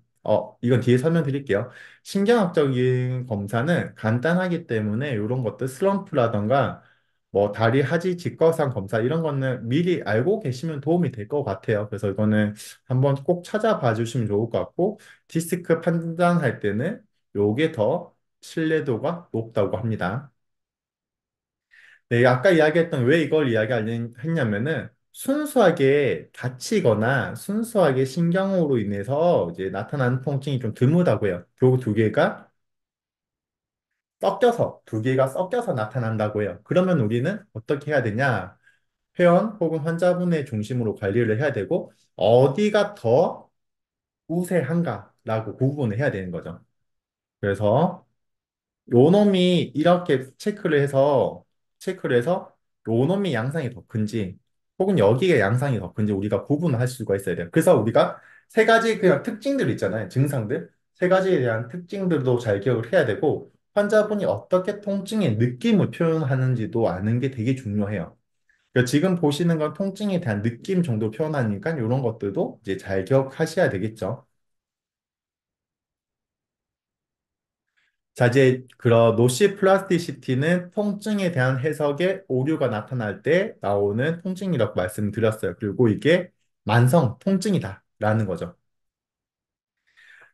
이건 뒤에 설명드릴게요. 신경학적인 검사는 간단하기 때문에 이런 것들 슬럼프라던가 뭐 다리 하지 직거상 검사 이런 거는 미리 알고 계시면 도움이 될 것 같아요. 그래서 이거는 한번 꼭 찾아봐 주시면 좋을 것 같고 디스크 판단할 때는 요게 더 신뢰도가 높다고 합니다. 네, 아까 이야기했던 왜 이걸 이야기했냐면은 순수하게 다치거나 순수하게 신경으로 인해서 이제 나타나는 통증이 좀 드물다고요. 요 두 개가 섞여서 두 개가 섞여서 나타난다고 해요. 그러면 우리는 어떻게 해야 되냐? 회원 혹은 환자분의 중심으로 관리를 해야 되고 어디가 더 우세한가라고 구분을 해야 되는 거죠. 그래서 요 놈이 이렇게 체크를 해서 요 놈이 양상이 더 큰지 혹은 여기가 양상이 더 큰지 우리가 구분을 할 수가 있어야 돼요. 그래서 우리가 세 가지 그냥 특징들 있잖아요. 증상들. 세 가지에 대한 특징들도 잘 기억을 해야 되고 환자분이 어떻게 통증의 느낌을 표현하는지도 아는 게 되게 중요해요. 그러니까 지금 보시는 건 통증에 대한 느낌 정도 표현하니까 이런 것들도 이제 잘 기억하셔야 되겠죠. 자, 이제 그런 노시 플라스티시티는 통증에 대한 해석에 오류가 나타날 때 나오는 통증이라고 말씀드렸어요. 그리고 이게 만성 통증이다라는 거죠.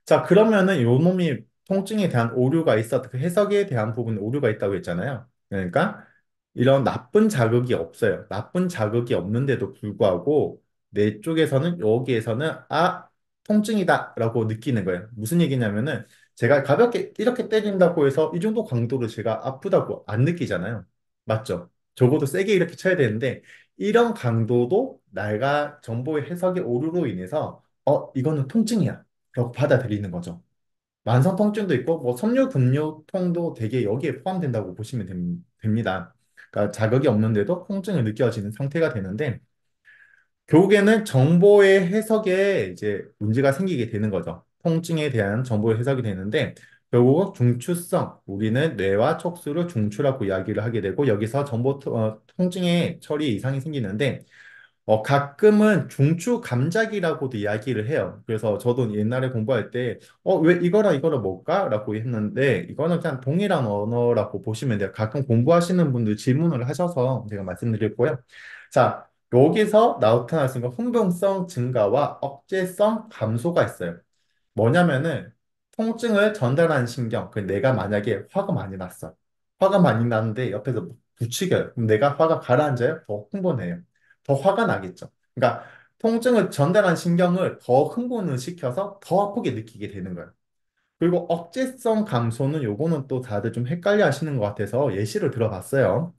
자, 그러면은 요 놈이 통증에 대한 오류가 있었다. 그 해석에 대한 부분에 오류가 있다고 했잖아요. 그러니까 이런 나쁜 자극이 없어요. 나쁜 자극이 없는데도 불구하고 내 쪽에서는 여기에서는 통증이다라고 느끼는 거예요. 무슨 얘기냐면은 제가 가볍게 이렇게 때린다고 해서 이 정도 강도로 제가 아프다고 안 느끼잖아요. 맞죠? 적어도 세게 이렇게 쳐야 되는데 이런 강도도 내가 정보의 해석의 오류로 인해서 이거는 통증이야 라고 받아들이는 거죠. 만성 통증도 있고 뭐 섬유 근육통도 되게 여기에 포함된다고 보시면 됩니다. 그러니까 자극이 없는데도 통증이 느껴지는 상태가 되는데 결국에는 정보의 해석에 이제 문제가 생기게 되는 거죠. 통증에 대한 정보의 해석이 되는데 결국 중추성, 우리는 뇌와 척수를 중추라고 이야기를 하게 되고 여기서 통증에 처리 이상이 생기는데 가끔은 중추 감작이라고도 이야기를 해요. 그래서 저도 옛날에 공부할 때, 왜 이거랑 이거를 뭘까? 라고 했는데, 이거는 그냥 동일한 언어라고 보시면 돼요. 가끔 공부하시는 분들 질문을 하셔서 제가 말씀드릴 거예요. 자, 여기서 나타날 수 있는 흥분성 증가와 억제성 감소가 있어요. 뭐냐면은 통증을 전달하는 신경, 그 내가 만약에 화가 많이 났어. 화가 많이 나는데 옆에서 막 부추겨요. 그럼 내가 화가 가라앉아요? 더 흥분해요. 더 화가 나겠죠. 그러니까 통증을 전달하는 신경을 더 흥분을 시켜서 더 아프게 느끼게 되는 거예요. 그리고 억제성 감소는 요거는 또 다들 좀 헷갈려 하시는 것 같아서 예시를 들어봤어요.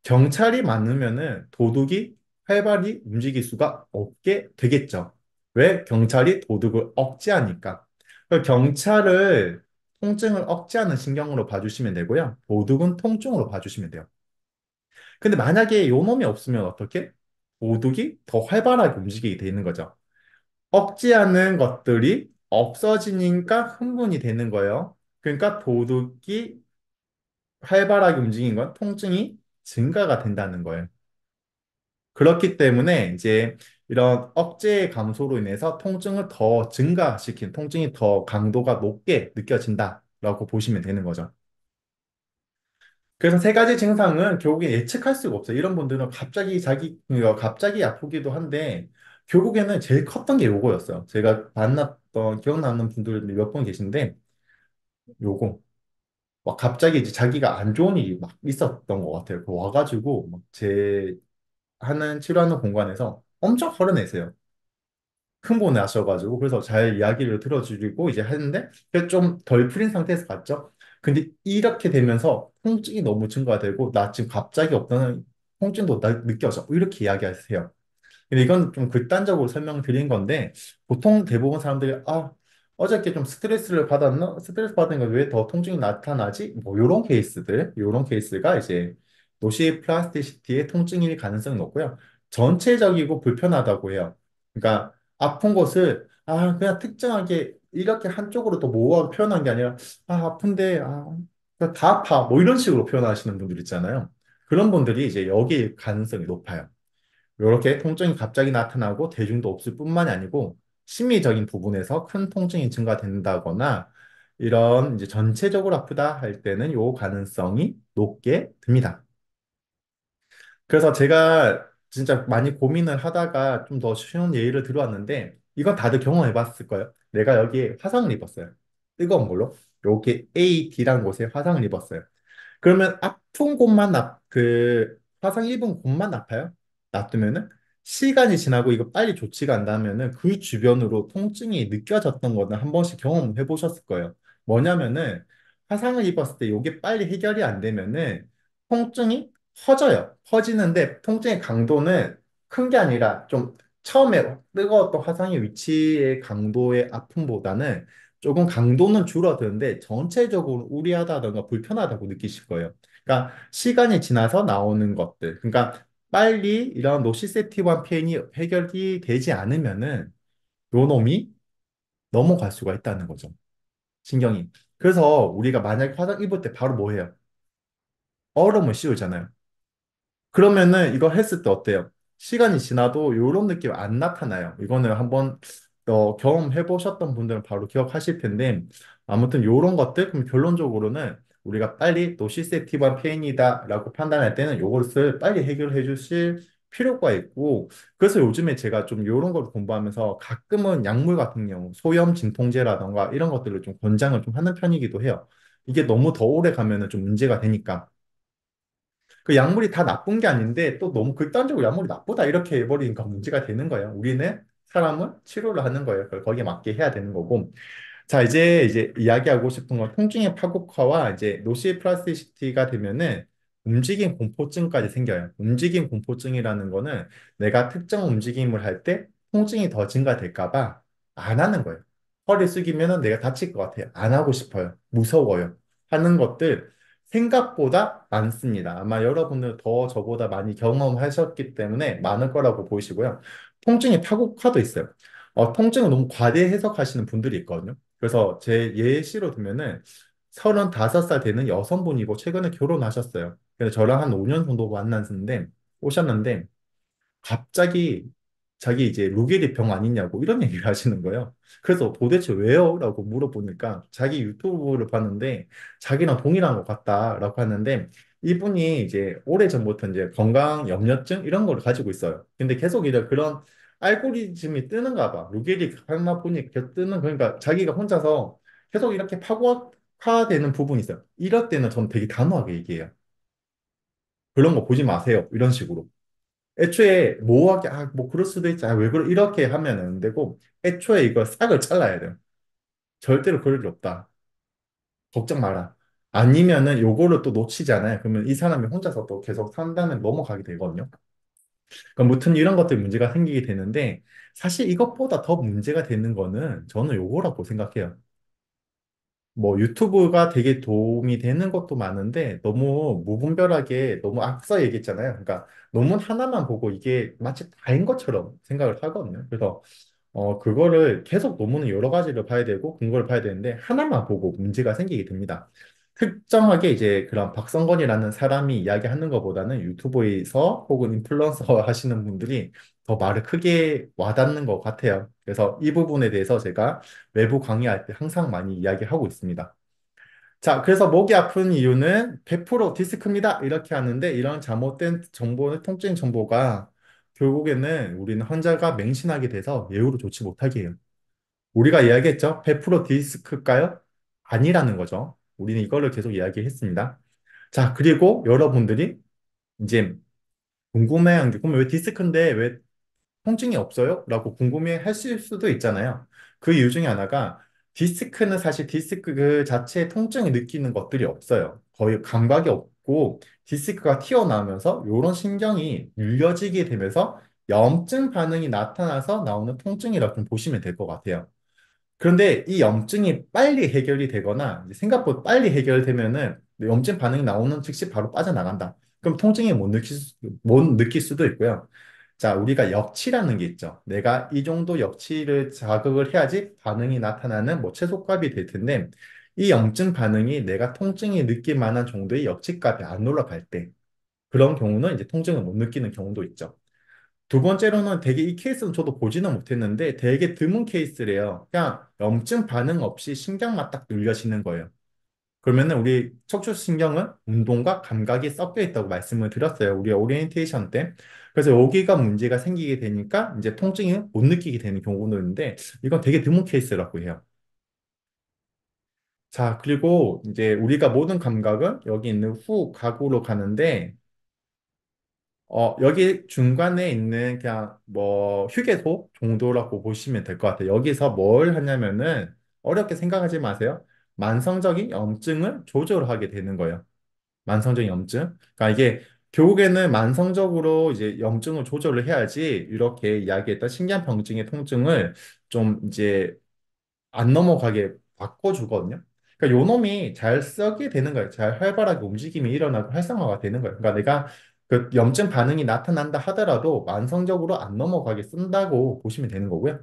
경찰이 많으면은 도둑이 활발히 움직일 수가 없게 되겠죠. 왜? 경찰이 도둑을 억제하니까. 그 경찰을 통증을 억제하는 신경으로 봐주시면 되고요. 도둑은 통증으로 봐주시면 돼요. 근데 만약에 요 놈이 없으면 어떻게? 도둑이 더 활발하게 움직이게 되는 거죠. 억제하는 것들이 없어지니까 흥분이 되는 거예요. 그러니까 도둑이 활발하게 움직인 건 통증이 증가가 된다는 거예요. 그렇기 때문에 이제 이런 억제 감소로 인해서 통증을 더 증가시킨, 통증이 더 강도가 높게 느껴진다라고 보시면 되는 거죠. 그래서 세 가지 증상은 결국에 예측할 수가 없어요. 이런 분들은 갑자기 아프기도 한데, 결국에는 제일 컸던 게 요거였어요. 제가 만났던, 기억나는 분들 몇 분 계신데, 요거. 막 갑자기 이제 자기가 안 좋은 일이 막 있었던 것 같아요. 그 와가지고, 막 치료하는 공간에서 엄청 헐어내세요. 큰 거 나셔가지고 그래서 잘 이야기를 들어주고 이제 했는데 좀 덜 풀린 상태에서 갔죠. 근데 이렇게 되면서 통증이 너무 증가되고 나 지금 갑자기 없다는 통증도 느껴져 이렇게 이야기하세요. 근데 이건 좀 극단적으로 설명드린 건데 보통 대부분 사람들이 어저께 좀 스트레스를 받았나? 스트레스 받은 거 왜 더 통증이 나타나지? 뭐 요런 케이스가 이제 도시 플라스티시티의 통증일 가능성이 높고요. 전체적이고 불편하다고 해요. 그러니까 아픈 곳을 그냥 특정하게 이렇게 한쪽으로 또 모아 표현한 게 아니라 아픈데 그냥 다 아파 뭐 이런 식으로 표현하시는 분들 있잖아요. 그런 분들이 이제 여기 가능성이 높아요. 이렇게 통증이 갑자기 나타나고 대중도 없을 뿐만이 아니고 심리적인 부분에서 큰 통증이 증가된다거나 이런 이제 전체적으로 아프다 할 때는 요 가능성이 높게 듭니다. 그래서 제가 진짜 많이 고민을 하다가 좀 더 쉬운 예를 들어왔는데 이건 다들 경험해 봤을 거예요. 내가 여기에 화상을 입었어요. 뜨거운 걸로. 여기 A, D라는 곳에 화상을 입었어요. 그러면 아픈 곳만 화상 입은 곳만 아파요? 놔두면은 시간이 지나고 이거 빨리 조치가 안 나면은 그 주변으로 통증이 느껴졌던 거는 한 번씩 경험해 보셨을 거예요. 뭐냐면은 화상을 입었을 때 이게 빨리 해결이 안 되면은 통증이 커져요. 커지는데 통증의 강도는 큰 게 아니라 좀 처음에 뜨거웠던 화상의 위치의 강도의 아픔보다는 조금 강도는 줄어드는데 전체적으로 우리하다던가 불편하다고 느끼실 거예요. 그러니까 시간이 지나서 나오는 것들. 그러니까 빨리 이런 노시세티브한 페인이 해결이 되지 않으면은 요 놈이 넘어갈 수가 있다는 거죠. 신경이. 그래서 우리가 만약에 화상 입을 때 바로 뭐 해요? 얼음을 씌우잖아요. 그러면은 이거 했을 때 어때요? 시간이 지나도 이런 느낌 안 나타나요. 이거는 한번 경험해 보셨던 분들은 바로 기억하실 텐데 아무튼 이런 것들 그럼 결론적으로는 우리가 빨리 노시세티브한 페인이다라고 판단할 때는 이것을 빨리 해결해 주실 필요가 있고 그래서 요즘에 제가 좀 이런 걸 공부하면서 가끔은 약물 같은 경우 소염 진통제라던가 이런 것들을 좀 권장을 좀 하는 편이기도 해요. 이게 너무 더 오래 가면은 좀 문제가 되니까. 그 약물이 다 나쁜 게 아닌데 또 너무 극단적으로 약물이 나쁘다 이렇게 해버리니까 문제가 되는 거예요. 우리는 사람은 치료를 하는 거예요. 그걸 거기에 맞게 해야 되는 거고. 자, 이제 이야기하고 싶은 건 통증의 파국화와 이제 노시플라스티시티가 되면은 움직임 공포증까지 생겨요. 움직임 공포증이라는 거는 내가 특정 움직임을 할 때 통증이 더 증가될까 봐 안 하는 거예요. 허리 숙이면 내가 다칠 것 같아요. 안 하고 싶어요. 무서워요. 하는 것들 생각보다 많습니다. 아마 여러분들 더 저보다 많이 경험하셨기 때문에 많을 거라고 보이시고요. 통증이 타고카도 있어요. 통증을 너무 과대 해석하시는 분들이 있거든요. 그래서 제 예시로 들면은 35살 되는 여성분이고 최근에 결혼하셨어요. 그래서 저랑 한 5년 정도 만났는데 오셨는데 갑자기 자기 이제 루게리 병 아니냐고 이런 얘기를 하시는 거예요. 그래서 도대체 왜요? 라고 물어보니까 자기 유튜브를 봤는데 자기랑 동일한 것 같다라고 하는데 이분이 이제 오래전부터 이제 건강 염려증 이런 거를 가지고 있어요. 근데 계속 이제 그런 알고리즘이 뜨는가 봐. 루게리 하나 보니 이렇게 뜨는 그러니까 자기가 혼자서 계속 이렇게 파고화되는 부분이 있어요. 이럴 때는 전 되게 단호하게 얘기해요. 그런 거 보지 마세요. 이런 식으로. 애초에 모호하게 뭐 그럴 수도 있지 왜 그러 이렇게 하면 안 되고 애초에 이거 싹을 잘라야 돼요. 절대로 그럴 일 없다. 걱정 마라. 아니면은 요거를 또 놓치잖아요. 그러면 이 사람이 혼자서 또 계속 산다면 넘어가게 되거든요. 그럼 무튼 이런 것들 문제가 생기게 되는데 사실 이것보다 더 문제가 되는 거는 저는 요거라고 생각해요. 뭐 유튜브가 되게 도움이 되는 것도 많은데 너무 무분별하게 너무 앞서 얘기했잖아요. 그러니까 논문 하나만 보고 이게 마치 다인 것처럼 생각을 하거든요. 그래서 그거를 계속 논문을 여러 가지를 봐야 되고 근거를 봐야 되는데 하나만 보고 문제가 생기게 됩니다. 특정하게 이제 그런 박성건이라는 사람이 이야기하는 것보다는 유튜브에서 혹은 인플루언서 하시는 분들이 더 말을 크게 와닿는 것 같아요. 그래서 이 부분에 대해서 제가 외부 강의할 때 항상 많이 이야기하고 있습니다. 자, 그래서 목이 아픈 이유는 100% 디스크입니다. 이렇게 하는데 이런 잘못된 정보는 통증 정보가 결국에는 우리는 환자가 맹신하게 돼서 예후를 좋지 못하게 해요. 우리가 이야기했죠? 100% 디스크일까요? 아니라는 거죠. 우리는 이거를 계속 이야기했습니다. 자, 그리고 여러분들이 이제 궁금해한 게, 그럼 왜 디스크인데 왜 통증이 없어요? 라고 궁금해 하실 수도 있잖아요. 그 이유 중에 하나가 디스크는 사실 디스크 그 자체에 통증을 느끼는 것들이 없어요. 거의 감각이 없고 디스크가 튀어나오면서 이런 신경이 눌려지게 되면서 염증 반응이 나타나서 나오는 통증이라고 좀 보시면 될 것 같아요. 그런데 이 염증이 빨리 해결이 되거나 이제 생각보다 빨리 해결되면은 염증 반응이 나오는 즉시 바로 빠져나간다. 그럼 통증이 못 느낄 수도 있고요. 자, 우리가 역치라는 게 있죠. 내가 이 정도 역치를 자극을 해야지 반응이 나타나는 뭐 최소값이 될 텐데 이 염증 반응이 내가 통증이 느낄 만한 정도의 역치값이 안 올라갈 때 그런 경우는 이제 통증을 못 느끼는 경우도 있죠. 두 번째로는 되게 이 케이스는 저도 보지는 못했는데 되게 드문 케이스래요. 그냥 염증 반응 없이 신경만 딱 눌려지는 거예요. 그러면은 우리 척추신경은 운동과 감각이 섞여 있다고 말씀을 드렸어요. 우리 오리엔테이션 때. 그래서 여기가 문제가 생기게 되니까 이제 통증이 못 느끼게 되는 경우도 있는데 이건 되게 드문 케이스라고 해요. 자, 그리고 이제 우리가 모든 감각은 여기 있는 후 각으로 가는데 여기 중간에 있는 그냥 뭐 휴게소 정도라고 보시면 될 것 같아요. 여기서 뭘 하냐면은 어렵게 생각하지 마세요. 만성적인 염증을 조절하게 되는 거예요. 만성적인 염증. 그러니까 이게 결국에는 만성적으로 이제 염증을 조절을 해야지 이렇게 이야기했던 신경병증의 통증을 좀 이제 안 넘어가게 바꿔주거든요. 그러니까 요 놈이 잘 쓰게 되는 거예요. 잘 활발하게 움직임이 일어나고 활성화가 되는 거예요. 그러니까 내가 그 염증 반응이 나타난다 하더라도 만성적으로 안 넘어가게 쓴다고 보시면 되는 거고요.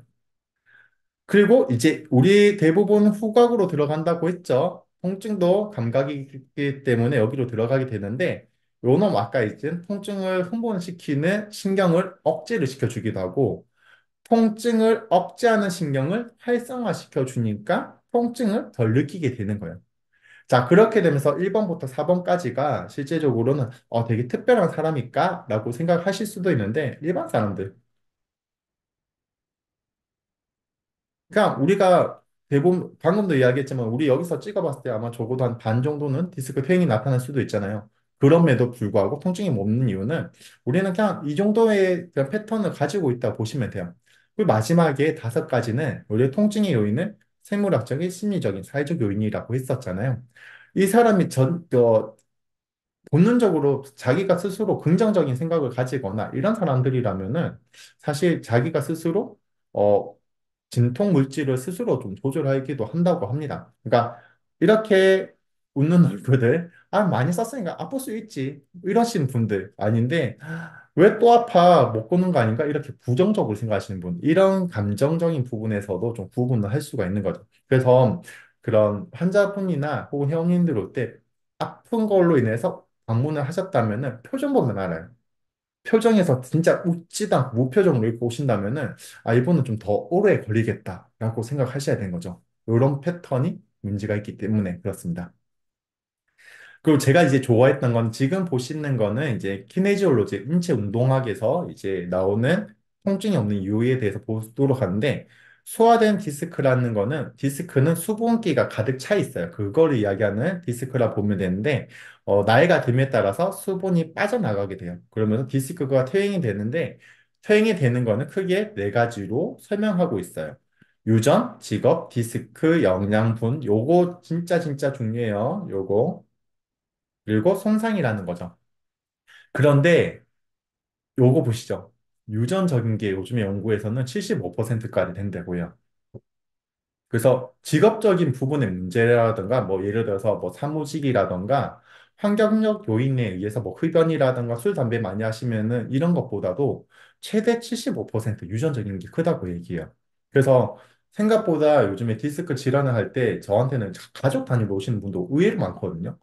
그리고 이제 우리 대부분 후각으로 들어간다고 했죠. 통증도 감각이기 때문에 여기로 들어가게 되는데 요 놈 아까 이제 통증을 흥분시키는 신경을 억제를 시켜주기도 하고 통증을 억제하는 신경을 활성화시켜 주니까 통증을 덜 느끼게 되는 거예요. 자, 그렇게 되면서 1번부터 4번까지가 실제적으로는 되게 특별한 사람일까? 라고 생각하실 수도 있는데 일반 사람들. 그러니까 우리가 대부분 방금도 이야기했지만 우리 여기서 찍어봤을 때 아마 적어도 한 반 정도는 디스크 패인이 나타날 수도 있잖아요. 그럼에도 불구하고 통증이 없는 이유는 우리는 그냥 이 정도의 그냥 패턴을 가지고 있다 보시면 돼요. 그리고 마지막에 5가지는 우리의 통증의 요인은 생물학적인, 심리적인, 사회적 요인이라고 했었잖아요. 이 사람이 본능적으로 자기가 스스로 긍정적인 생각을 가지거나 이런 사람들이라면은 사실 자기가 스스로 어, 진통 물질을 스스로 좀 조절하기도 한다고 합니다. 그러니까 이렇게 웃는 얼굴들, 아, 많이 썼으니까 아플 수 있지. 이러신 분들 아닌데, 왜 또 아파? 못 걷는 거 아닌가? 이렇게 부정적으로 생각하시는 분. 이런 감정적인 부분에서도 좀 구분을 할 수가 있는 거죠. 그래서 그런 환자분이나 혹은 형님들 올 때 아픈 걸로 인해서 방문을 하셨다면은 표정 보면 알아요. 표정에서 진짜 웃지도 않고 무표정으로 이렇게 오신다면은 아, 이분은 좀 더 오래 걸리겠다라고 생각하셔야 되는 거죠. 이런 패턴이 문제가 있기 때문에 그렇습니다. 그리고 제가 이제 좋아했던 건 지금 보시는 거는 이제 키네지올로지 인체 운동학에서 이제 나오는 통증이 없는 이유에 대해서 보도록 하는데 소화된 디스크라는 거는 디스크는 수분기가 가득 차 있어요. 그거를 이야기하는 디스크라 보면 되는데 나이가 듦에 따라서 수분이 빠져나가게 돼요. 그러면서 디스크가 퇴행이 되는데 퇴행이 되는 거는 크게 네 가지로 설명하고 있어요. 유전, 직업, 디스크, 영양분 요거 진짜 진짜 중요해요. 요거 그리고 손상이라는 거죠. 그런데 요거 보시죠. 유전적인 게 요즘에 연구에서는 75%까지 된다고요. 그래서 직업적인 부분의 문제라든가 뭐 예를 들어서 뭐 사무직이라든가 환경적 요인에 의해서 뭐 흡연이라든가 술, 담배 많이 하시면은 이런 것보다도 최대 75% 유전적인 게 크다고 얘기해요. 그래서 생각보다 요즘에 디스크 질환을 할 때 저한테는 가족 단위로 오시는 분도 의외로 많거든요.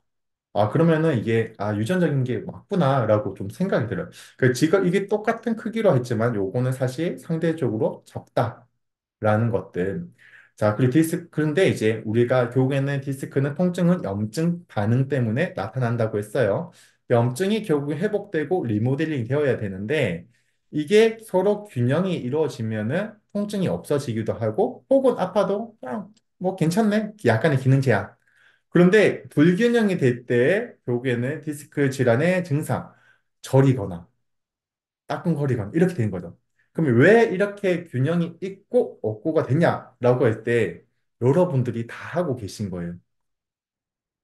아, 그러면은 이게, 아, 유전적인 게 맞구나라고 좀 생각이 들어요. 그, 지금 이게 똑같은 크기로 했지만 요거는 사실 상대적으로 적다라는 것들. 자, 그리고 그런데 이제 우리가 결국에는 디스크는 통증은 염증 반응 때문에 나타난다고 했어요. 염증이 결국 회복되고 리모델링 되어야 되는데 이게 서로 균형이 이루어지면은 통증이 없어지기도 하고 혹은 아파도 그냥 뭐 괜찮네. 약간의 기능 제한. 그런데 불균형이 될 때 결국에는 디스크 질환의 증상, 저리거나 따끔거리거나 이렇게 되는 거죠. 그럼 왜 이렇게 균형이 있고 없고가 되냐라고 할 때 여러분들이 다 하고 계신 거예요.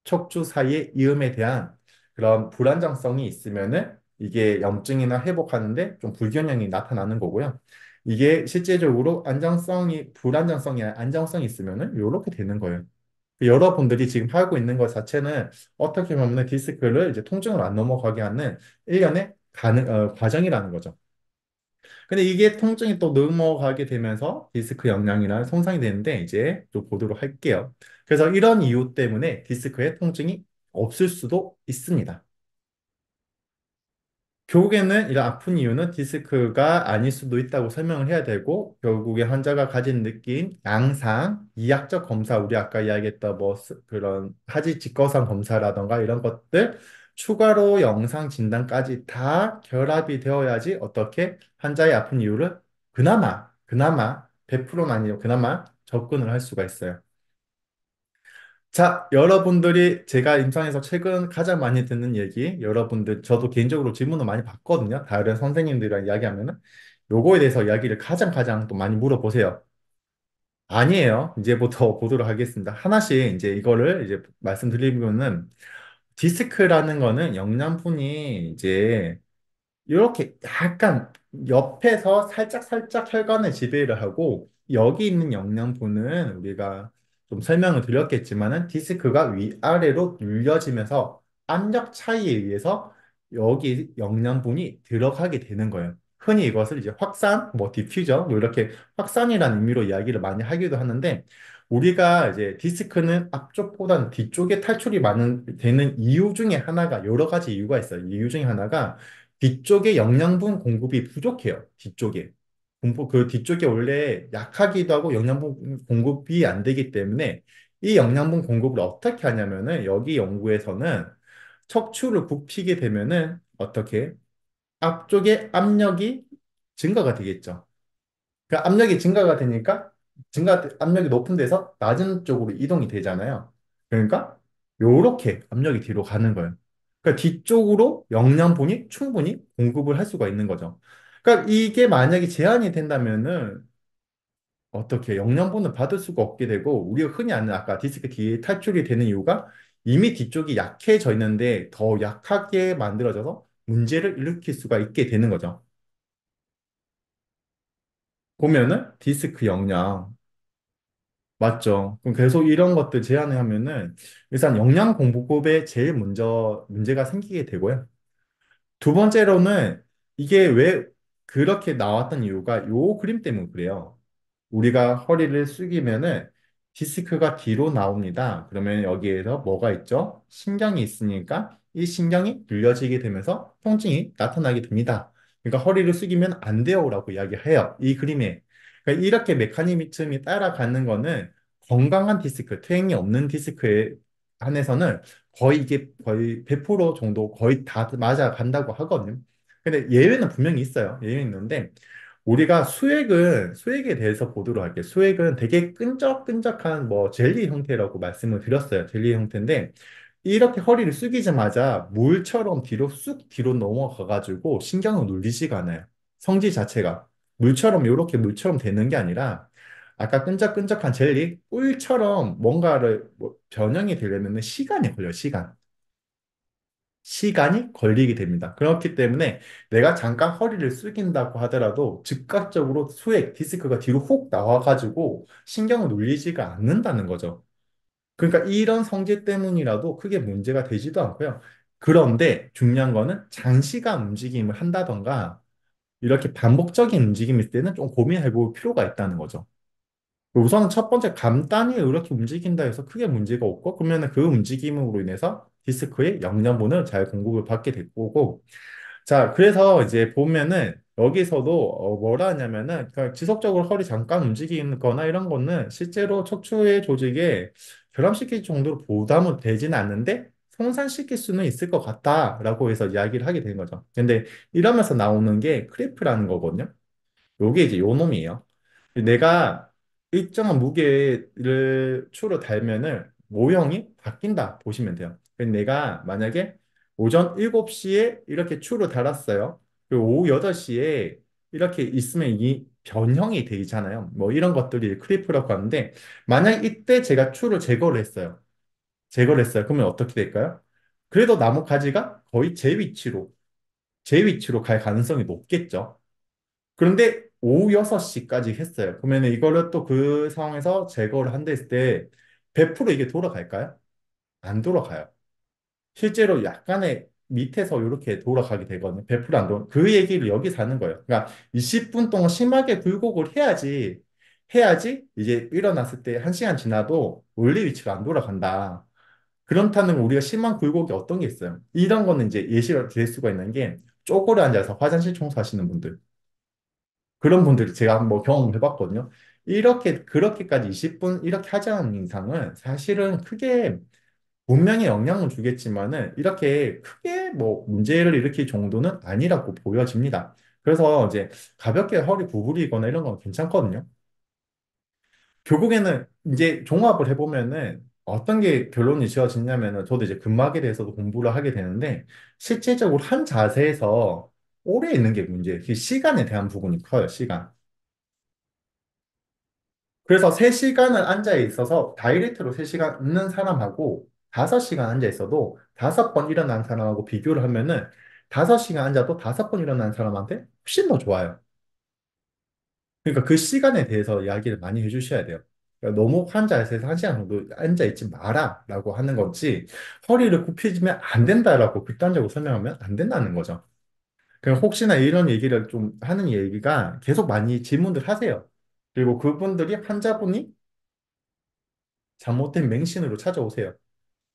척추 사이의 이음에 대한 그런 불안정성이 있으면은 이게 염증이나 회복하는데 좀 불균형이 나타나는 거고요. 이게 실제적으로 불안정성이 아니라 안정성이 있으면은 이렇게 되는 거예요. 여러분들이 지금 하고 있는 것 자체는 어떻게 보면 디스크를 이제 통증으로 안 넘어가게 하는 일련의 과정이라는 거죠. 근데 이게 통증이 또 넘어가게 되면서 디스크 영향이나 손상이 되는데 이제 또 보도록 할게요. 그래서 이런 이유 때문에 디스크에 통증이 없을 수도 있습니다. 결국에는 이런 아픈 이유는 디스크가 아닐 수도 있다고 설명을 해야 되고, 결국에 환자가 가진 느낌, 양상, 이학적 검사, 우리 아까 이야기했던 뭐 그런 하지 직거상 검사라던가 이런 것들, 추가로 영상 진단까지 다 결합이 되어야지 어떻게 환자의 아픈 이유를 그나마 100%는 아니에요. 그나마 접근을 할 수가 있어요. 자, 여러분들이 제가 임상에서 최근 가장 많이 듣는 얘기, 여러분들, 저도 개인적으로 질문을 많이 받거든요. 다른 선생님들이랑 이야기하면은. 요거에 대해서 이야기를 가장 또 많이 물어보세요. 아니에요. 이제부터 보도록 하겠습니다. 하나씩 이제 이거를 이제 말씀드리면은 디스크라는 거는 영양분이 이제 이렇게 약간 옆에서 살짝 혈관을 지배를 하고 여기 있는 영양분은 우리가 좀 설명을 드렸겠지만은 디스크가 위아래로 눌려지면서 압력 차이에 의해서 여기 영양분이 들어가게 되는 거예요. 흔히 이것을 이제 확산, 뭐 디퓨저, 뭐 이렇게 확산이라는 의미로 이야기를 많이 하기도 하는데 우리가 이제 디스크는 앞쪽보다는 뒤쪽에 탈출이 되는 이유 중에 하나가 여러 가지 이유가 있어요. 이유 중에 하나가 뒤쪽에 영양분 공급이 부족해요. 뒤쪽에. 그 뒤쪽에 원래 약하기도 하고 영양분 공급이 안 되기 때문에 이 영양분 공급을 어떻게 하냐면은 여기 연구에서는 척추를 굽히게 되면은 어떻게 앞쪽에 압력이 증가가 되겠죠. 그 압력이 증가가 되니까 압력이 높은 데서 낮은 쪽으로 이동이 되잖아요. 그러니까 요렇게 압력이 뒤로 가는 거예요. 그러니까 뒤쪽으로 영양분이 충분히 공급을 할 수가 있는 거죠. 그러니까 이게 만약에 제한이 된다면은 어떻게 영양분을 받을 수가 없게 되고 우리가 흔히 아는 아까 디스크 뒤에 탈출이 되는 이유가 이미 뒤쪽이 약해져 있는데 더 약하게 만들어져서 문제를 일으킬 수가 있게 되는 거죠. 보면은 디스크 영양 맞죠? 그럼 계속 이런 것들 제한을 하면은 일단 영양 공급에 제일 먼저 문제가 생기게 되고요. 두 번째로는 이게 왜 그렇게 나왔던 이유가 요 그림 때문에 그래요. 우리가 허리를 숙이면은 디스크가 뒤로 나옵니다. 그러면 여기에서 뭐가 있죠? 신경이 있으니까 이 신경이 눌려지게 되면서 통증이 나타나게 됩니다. 그러니까 허리를 숙이면 안 돼요라고 이야기해요. 이 그림에. 그러니까 이렇게 메커니즘이 따라가는 거는 건강한 디스크, 퇴행이 없는 디스크에 한해서는 거의 이게 거의 100% 정도 거의 다 맞아 간다고 하거든요. 근데 예외는 분명히 있어요. 예외는 있는데 우리가 수액에 대해서 보도록 할게요. 수액은 되게 끈적끈적한 뭐 젤리 형태라고 말씀을 드렸어요. 젤리 형태인데 이렇게 허리를 숙이자마자 물처럼 뒤로 쑥 뒤로 넘어가가지고 신경을 눌리지가 않아요. 성질 자체가 물처럼 이렇게 물처럼 되는 게 아니라 아까 끈적끈적한 젤리 꿀처럼 뭔가를 뭐 변형이 되려면 시간이 걸려요. 시간이 걸리게 됩니다. 그렇기 때문에 내가 잠깐 허리를 숙인다고 하더라도 즉각적으로 디스크가 뒤로 훅 나와가지고 신경을 눌리지가 않는다는 거죠. 그러니까 이런 성질 때문이라도 크게 문제가 되지도 않고요. 그런데 중요한 거는 장시간 움직임을 한다던가 이렇게 반복적인 움직임일 때는 좀 고민해 볼 필요가 있다는 거죠. 우선은 첫 번째 간단히 이렇게 움직인다 해서 크게 문제가 없고 그러면 그 움직임으로 인해서 디스크의 영양분을 잘 공급을 받게 될 거고 자 그래서 이제 보면은 여기서도 뭐라 하냐면은 그러니까 지속적으로 허리 잠깐 움직이는 거나 이런 거는 실제로 척추의 조직에 결함시킬 정도로 부담은 되지는 않는데 손상시킬 수는 있을 것 같다라고 해서 이야기를 하게 되는 거죠. 근데 이러면서 나오는 게 크리프라는 거거든요. 요게 이제 요 놈이에요. 내가 일정한 무게를 추로 달면은 모형이 바뀐다 보시면 돼요. 그래서 내가 만약에 오전 7시에 이렇게 추로 달았어요. 그리고 오후 8시에 이렇게 있으면 이 변형이 되잖아요. 뭐 이런 것들이 크리프라고 하는데 만약 이때 제가 추를 제거를 했어요. 제거를 했어요. 그러면 어떻게 될까요? 그래도 나무 가지가 거의 제 위치로 갈 가능성이 높겠죠. 그런데 오후 6시까지 했어요. 그러면 이거를 또 그 상황에서 제거를 한다 했을 때 100% 이게 돌아갈까요? 안 돌아가요. 실제로 약간의 밑에서 이렇게 돌아가게 되거든요. 100%안 돌아. 그 얘기를 여기서 하는 거예요. 그러니까 20분 동안 심하게 굴곡을 해야지 이제 일어났을 때 1시간 지나도 원래 위치가 안 돌아간다. 그렇다는 우리가 심한 굴곡이 어떤 게 있어요? 이런 거는 이제 예시로 될 수가 있는 게 쪼그려 앉아서 화장실 청소하시는 분들. 그런 분들이 제가 한번 경험해 봤거든요. 그렇게까지 20분 이렇게 하지 않은 이상은 사실은 크게 분명히 영향은 주겠지만은 이렇게 크게 뭐 문제를 일으킬 정도는 아니라고 보여집니다. 그래서 이제 가볍게 허리 구부리거나 이런 건 괜찮거든요. 결국에는 이제 종합을 해보면은 어떤 게 결론이 지어지냐면은 저도 이제 근막에 대해서도 공부를 하게 되는데 실질적으로 한 자세에서 오래 있는 게 문제예요. 그 시간에 대한 부분이 커요, 시간. 그래서 3시간을 앉아 있어서 다이렉트로 3시간 있는 사람하고 5시간 앉아 있어도 5번 일어난 사람하고 비교를 하면은 5시간 앉아도 5번 일어난 사람한테 훨씬 더 좋아요. 그러니까 그 시간에 대해서 이야기를 많이 해주셔야 돼요. 그러니까 너무 환자 에서 1시간 정도 앉아 있지 마라라고 하는 거지 허리를 굽히면 안 된다라고 극단적으로 설명하면 안 된다는 거죠. 그럼 혹시나 이런 얘기를 좀 하는 얘기가 계속 많이 질문들 하세요. 그리고 그분들이 환자분이 잘못된 맹신으로 찾아오세요.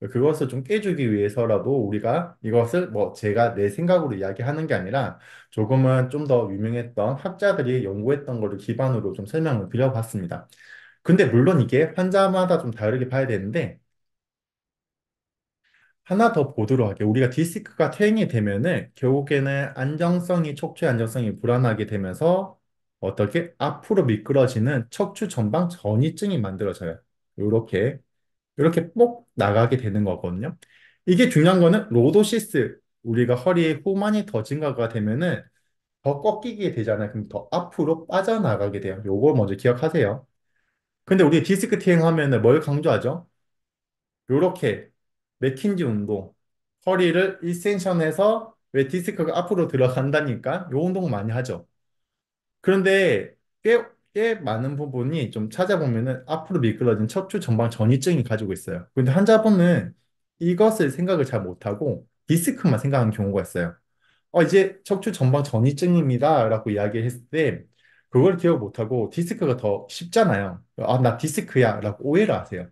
그것을 좀 깨주기 위해서라도 우리가 이것을 뭐 제가 내 생각으로 이야기하는 게 아니라 조금은 좀 더 유명했던 학자들이 연구했던 거를 기반으로 좀 설명을 드려봤습니다. 근데 물론 이게 환자마다 좀 다르게 봐야 되는데 하나 더 보도록 할게요. 우리가 디스크가 퇴행이 되면은 결국에는 척추의 안정성이 불안하게 되면서 어떻게 앞으로 미끄러지는 척추 전방 전이증이 만들어져요. 이렇게 뽁 나가게 되는 거거든요. 이게 중요한 거는 로도시스, 우리가 허리에 후만이 더 증가가 되면은 더 꺾이게 되잖아요. 그럼 더 앞으로 빠져나가게 돼요. 요걸 먼저 기억하세요. 근데 우리 디스크 TM 하면은 뭘 강조하죠? 요렇게 맥킨지 운동. 허리를 일센션해서 왜 디스크가 앞으로 들어간다니까? 요 운동 많이 하죠. 그런데 꽤 많은 부분이 좀 찾아보면은 앞으로 미끄러진 척추 전방 전이증이 가지고 있어요. 근데 환자분은 이것을 생각을 잘 못하고 디스크만 생각하는 경우가 있어요. 이제 척추 전방 전이증입니다. 라고 이야기를 했을 때 그걸 기억 못하고 디스크가 더 쉽잖아요. 나 디스크야. 라고 오해를 하세요.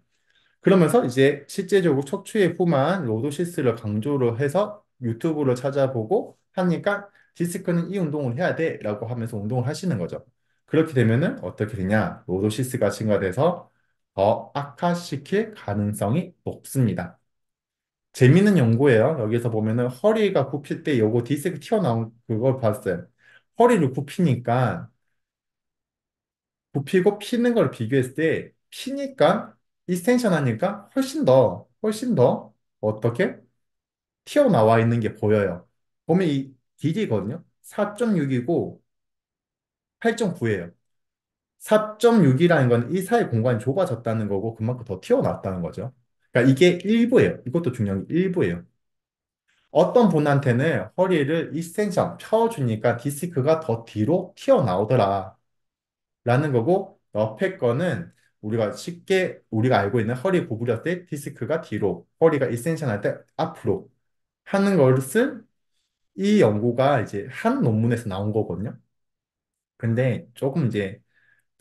그러면서 이제 실제적으로 척추의 후만 로도시스를 강조를 해서 유튜브를 찾아보고 하니까 디스크는 이 운동을 해야 돼 라고 하면서 운동을 하시는 거죠. 그렇게 되면은 어떻게 되냐? 로도시스가 증가돼서 더 악화시킬 가능성이 높습니다. 재밌는 연구예요. 여기서 보면은 허리가 굽힐 때 요거 디스크 튀어나온 그걸 봤어요. 허리를 굽히니까 굽히고 피는 걸 비교했을 때 피니까 이스텐션 하니까 훨씬 더 어떻게 튀어나와 있는 게 보여요. 보면 이 길이거든요. 4.6이고 8.9예요. 4.6이라는 건 이 사이 공간이 좁아졌다는 거고 그만큼 더 튀어나왔다는 거죠. 그러니까 이게 일부예요. 이것도 중요한 게 일부예요. 어떤 분한테는 허리를 이스텐션 펴주니까 디스크가 더 뒤로 튀어나오더라. 라는 거고 옆에 거는 우리가 알고 있는 허리 구부렸을 때 디스크가 뒤로 허리가 이센션 할 때 앞으로 하는 것을 이 연구가 이제 한 논문에서 나온 거거든요. 근데 조금 이제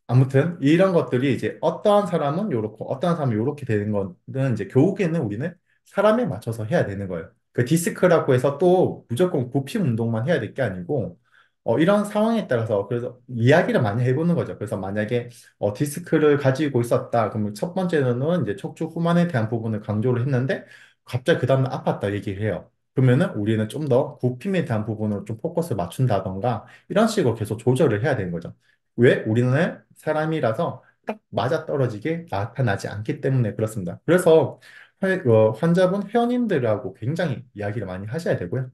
아무튼 이런 것들이 이제 어떠한 사람은 요렇고 어떠한 사람은 요렇게 되는 거는 이제 결국에는 우리는 사람에 맞춰서 해야 되는 거예요. 그 디스크라고 해서 또 무조건 굽힘 운동만 해야 될 게 아니고 이런 상황에 따라서 그래서 이야기를 많이 해보는 거죠. 그래서 만약에 디스크를 가지고 있었다. 그러면 첫 번째는 이제 척추 후만에 대한 부분을 강조를 했는데 갑자기 그 다음날 아팠다 얘기를 해요. 그러면은 우리는 좀 더 굽힘에 대한 부분으로 좀 포커스를 맞춘다던가 이런 식으로 계속 조절을 해야 되는 거죠. 왜? 우리는 사람이라서 딱 맞아떨어지게 나타나지 않기 때문에 그렇습니다. 그래서 환자분 회원님들하고 굉장히 이야기를 많이 하셔야 되고요.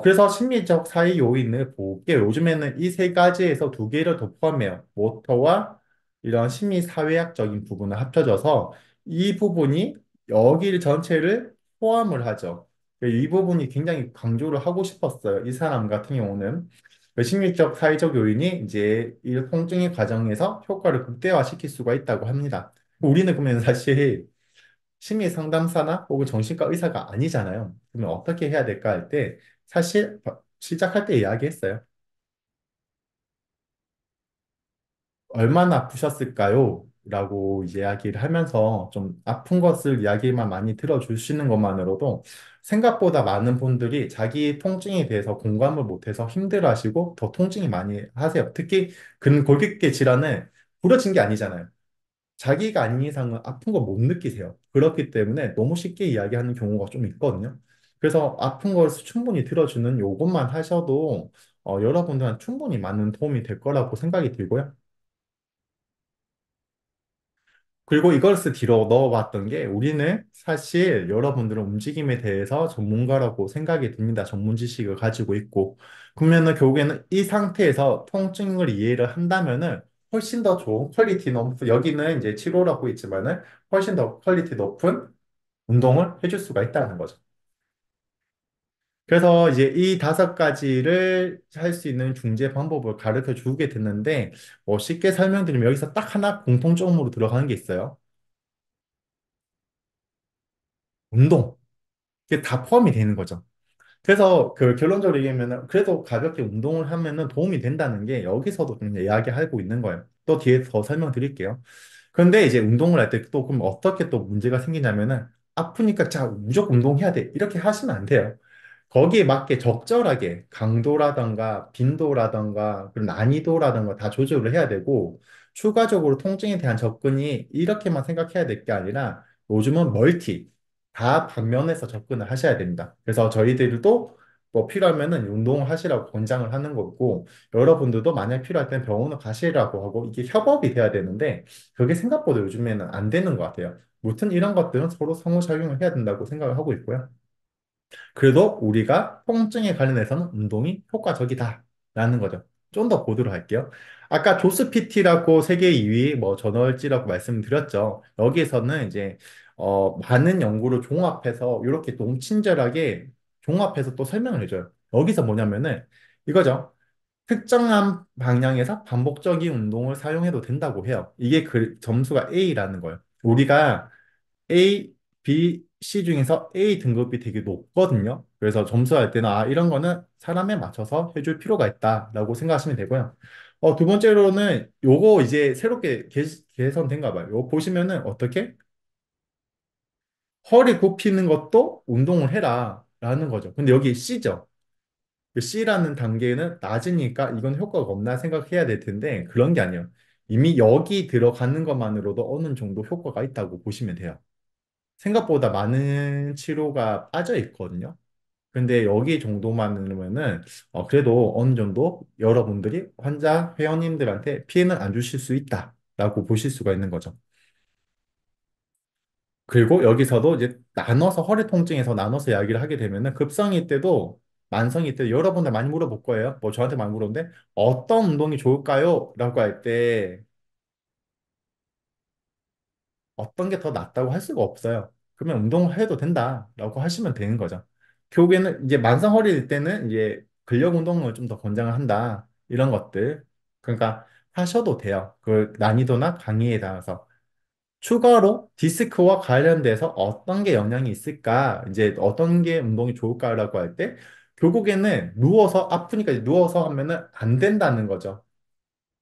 그래서 심리적 사이 요인을 볼게요. 요즘에는 이 세 가지에서 두 개를 더 포함해요. 모터와 이런 심리 사회학적인 부분을 합쳐져서 이 부분이 여기 전체를 포함을 하죠. 이 부분이 굉장히 강조를 하고 싶었어요. 이 사람 같은 경우는. 그 심리적 사회적 요인이 이제 이 통증의 과정에서 효과를 극대화시킬 수가 있다고 합니다. 우리는 그러면 사실 심리 상담사나 혹은 정신과 의사가 아니잖아요. 그러면 어떻게 해야 될까 할 때 사실 시작할 때 이야기했어요. 얼마나 아프셨을까요? 라고 이야기를 하면서 좀 아픈 것을 이야기만 많이 들어주시는 것만으로도 생각보다 많은 분들이 자기 통증에 대해서 공감을 못해서 힘들어하시고 더 통증이 많이 하세요. 특히 근골격계 질환은 부러진 게 아니잖아요. 자기가 아닌 이상은 아픈 거 못 느끼세요. 그렇기 때문에 너무 쉽게 이야기하는 경우가 좀 있거든요. 그래서 아픈 걸 충분히 들어주는 요것만 하셔도 여러분들한 충분히 많은 도움이 될 거라고 생각이 들고요. 그리고 이것을 뒤로 넣어봤던 게 우리는 사실 여러분들은 움직임에 대해서 전문가라고 생각이 듭니다. 전문 지식을 가지고 있고. 그러면은 결국에는 이 상태에서 통증을 이해를 한다면은 훨씬 더 좋은 퀄리티 높은, 여기는 이제 치료라고 있지만은 훨씬 더 퀄리티 높은 운동을 해줄 수가 있다는 거죠. 그래서 이제 이 5가지를 할 수 있는 중재 방법을 가르쳐 주게 됐는데, 쉽게 설명드리면 여기서 딱 하나 공통점으로 들어가는 게 있어요. 운동. 이게 다 포함이 되는 거죠. 그래서 그 결론적으로 얘기하면 그래도 가볍게 운동을 하면은 도움이 된다는 게 여기서도 좀 이야기하고 있는 거예요. 또 뒤에 더 설명드릴게요. 그런데 이제 운동을 할 때 또 그럼 어떻게 또 문제가 생기냐면은 아프니까 자 무조건 운동해야 돼 이렇게 하시면 안 돼요. 거기에 맞게 적절하게 강도라던가 빈도라던가 그리고 난이도라던가 다 조절을 해야 되고 추가적으로 통증에 대한 접근이 이렇게만 생각해야 될 게 아니라 요즘은 멀티 다 방면에서 접근을 하셔야 됩니다. 그래서 저희들도 뭐 필요하면은 운동을 하시라고 권장을 하는 거고 여러분들도 만약 필요할 땐 병원을 가시라고 하고 이게 협업이 돼야 되는데 그게 생각보다 요즘에는 안 되는 것 같아요. 무튼 이런 것들은 서로 상호작용을 해야 된다고 생각을 하고 있고요. 그래도 우리가 통증에 관련해서는 운동이 효과적이다라는 거죠. 좀 더 보도록 할게요. 아까 조스 PT라고 세계 2위 뭐 저널지라고 말씀드렸죠. 여기에서는 이제 많은 연구를 종합해서 이렇게 좀 친절하게 종합해서 또 설명을 해줘요. 여기서 뭐냐면은 이거죠. 특정한 방향에서 반복적인 운동을 사용해도 된다고 해요. 이게 그 점수가 A라는 거예요. 우리가 A, B, C 중에서 A 등급이 되게 높거든요. 그래서 점수할 때는 이런 거는 사람에 맞춰서 해줄 필요가 있다라고 생각하시면 되고요. 두 번째로는 요거 이제 새롭게 개선된가 봐요. 요거 보시면은 어떻게 허리 굽히는 것도 운동을 해라 라는 거죠. 근데 여기 C죠. 그 C라는 단계는 낮으니까 이건 효과가 없나 생각해야 될 텐데 그런 게 아니에요. 이미 여기 들어가는 것만으로도 어느 정도 효과가 있다고 보시면 돼요. 생각보다 많은 치료가 빠져 있거든요. 근데 여기 정도만으면은 그래도 어느 정도 여러분들이 환자 회원님들한테 피해는 안 주실 수 있다라고 보실 수가 있는 거죠. 그리고 여기서도 이제 나눠서 허리 통증에서 나눠서 이야기를 하게 되면은 급성이 때도 만성이 때도 여러분들 많이 물어볼 거예요. 뭐 저한테 많이 물어보는데 어떤 운동이 좋을까요? 라고 할 때 어떤 게 더 낫다고 할 수가 없어요. 그러면 운동을 해도 된다라고 하시면 되는 거죠. 결국에는 이제 만성 허리일 때는 이제 근력 운동을 좀 더 권장을 한다. 이런 것들. 그러니까 하셔도 돼요. 그 난이도나 강의에 따라서. 추가로 디스크와 관련돼서 어떤 게 영향이 있을까? 이제 어떤 게 운동이 좋을까라고 할 때 결국에는 누워서 아프니까 이제 누워서 하면은 안 된다는 거죠.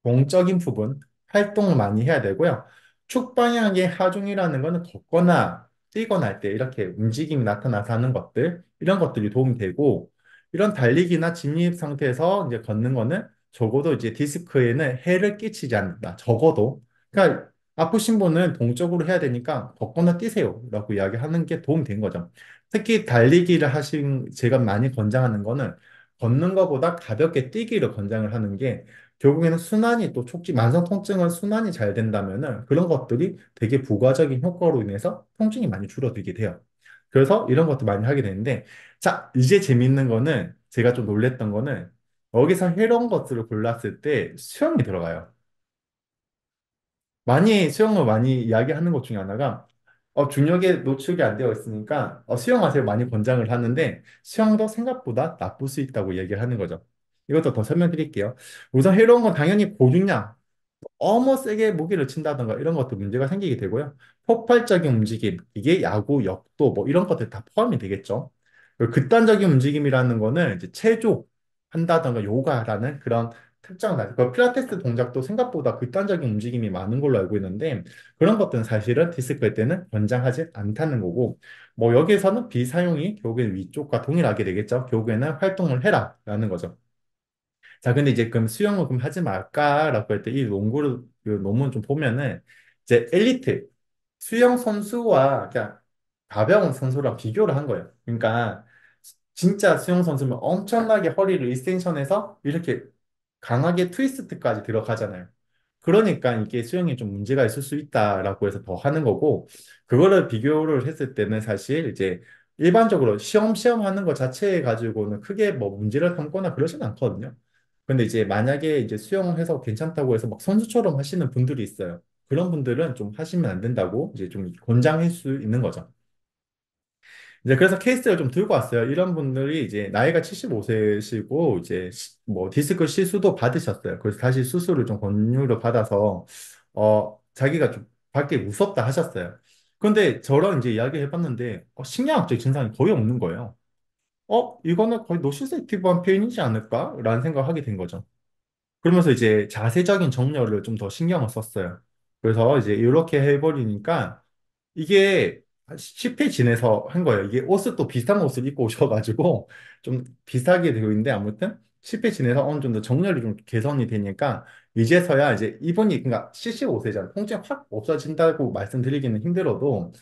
공적인 부분, 활동을 많이 해야 되고요. 축방향의 하중이라는 거는 걷거나 뛰거나 할 때 이렇게 움직임이 나타나서 하는 것들, 이런 것들이 도움이 되고, 이런 달리기나 진입 상태에서 이제 걷는 거는 적어도 이제 디스크에는 해를 끼치지 않는다. 적어도. 그러니까 아프신 분은 동적으로 해야 되니까 걷거나 뛰세요. 라고 이야기하는 게 도움이 된 거죠. 특히 달리기를 하신, 제가 많이 권장하는 거는 걷는 것보다 가볍게 뛰기를 권장을 하는 게 결국에는 순환이 또 만성 통증은 순환이 잘 된다면은 그런 것들이 되게 부가적인 효과로 인해서 통증이 많이 줄어들게 돼요. 그래서 이런 것도 많이 하게 되는데, 자, 이제 재밌는 거는 제가 좀 놀랬던 거는 여기서 이런 것들을 골랐을 때 수영이 들어가요. 수영을 많이 이야기하는 것 중에 하나가 중력에 노출이 안 되어 있으니까 수영하세요 많이 권장을 하는데 수영도 생각보다 나쁠 수 있다고 얘기를 하는 거죠. 이것도 더 설명드릴게요. 우선 해로운 건 당연히 고중량, 너무 세게 무기를 친다던가 이런 것도 문제가 생기게 되고요. 폭발적인 움직임, 이게 야구, 역도 뭐 이런 것들 다 포함이 되겠죠. 그리고 극단적인 움직임이라는 거는 이제 체조 한다던가 요가라는 그런 그 필라테스 동작도 생각보다 극단적인 움직임이 많은 걸로 알고 있는데 그런 것들은 사실은 디스크일 때는 권장하지 않다는 거고 뭐 여기에서는 비사용이 결국엔 위쪽과 동일하게 되겠죠. 결국에는 활동을 해라라는 거죠. 자, 근데 이제 그럼 수영을 그럼 하지 말까라고 할 때 이 농구를 그 논문 좀 보면은 이제 엘리트 수영 선수와 그냥 가벼운 선수랑 비교를 한 거예요. 그러니까 진짜 수영 선수면 엄청나게 허리를 익스텐션해서 이렇게 강하게 트위스트까지 들어가잖아요. 그러니까 이게 수영에 좀 문제가 있을 수 있다라고 해서 더 하는 거고, 그거를 비교를 했을 때는 사실 이제 일반적으로 시험 하는 것 자체에 가지고는 크게 뭐 문제를 삼거나 그러진 않거든요. 근데 이제 만약에 이제 수영을 해서 괜찮다고 해서 막 선수처럼 하시는 분들이 있어요. 그런 분들은 좀 하시면 안 된다고 이제 좀 권장할 수 있는 거죠. 이제 그래서 케이스를 좀 들고 왔어요. 이런 분들이 이제 나이가 75세시고 이제 뭐 디스크 시술도 받으셨어요. 그래서 다시 수술을 좀 권유를 받아서 자기가 좀 받기 무섭다 하셨어요. 근데 저랑 이제 이야기 해봤는데 신경학적 증상이 거의 없는 거예요. 이거는 거의 노시세티브한 표현이지 않을까? 라는 생각을 하게 된 거죠. 그러면서 이제 자세적인 정렬을 좀 더 신경을 썼어요. 그래서 이제 이렇게 해버리니까 이게 쉽게 지내서 한 거예요. 이게 옷을 또 비슷한 옷을 입고 오셔가지고 좀 비슷하게 되어 있는데 아무튼 쉽게 지내서 어느 정도 정렬이 좀 개선이 되니까 이제서야 이제 이분이 그러니까 CC5세잖아요. 통증이 확 없어진다고 말씀드리기는 힘들어도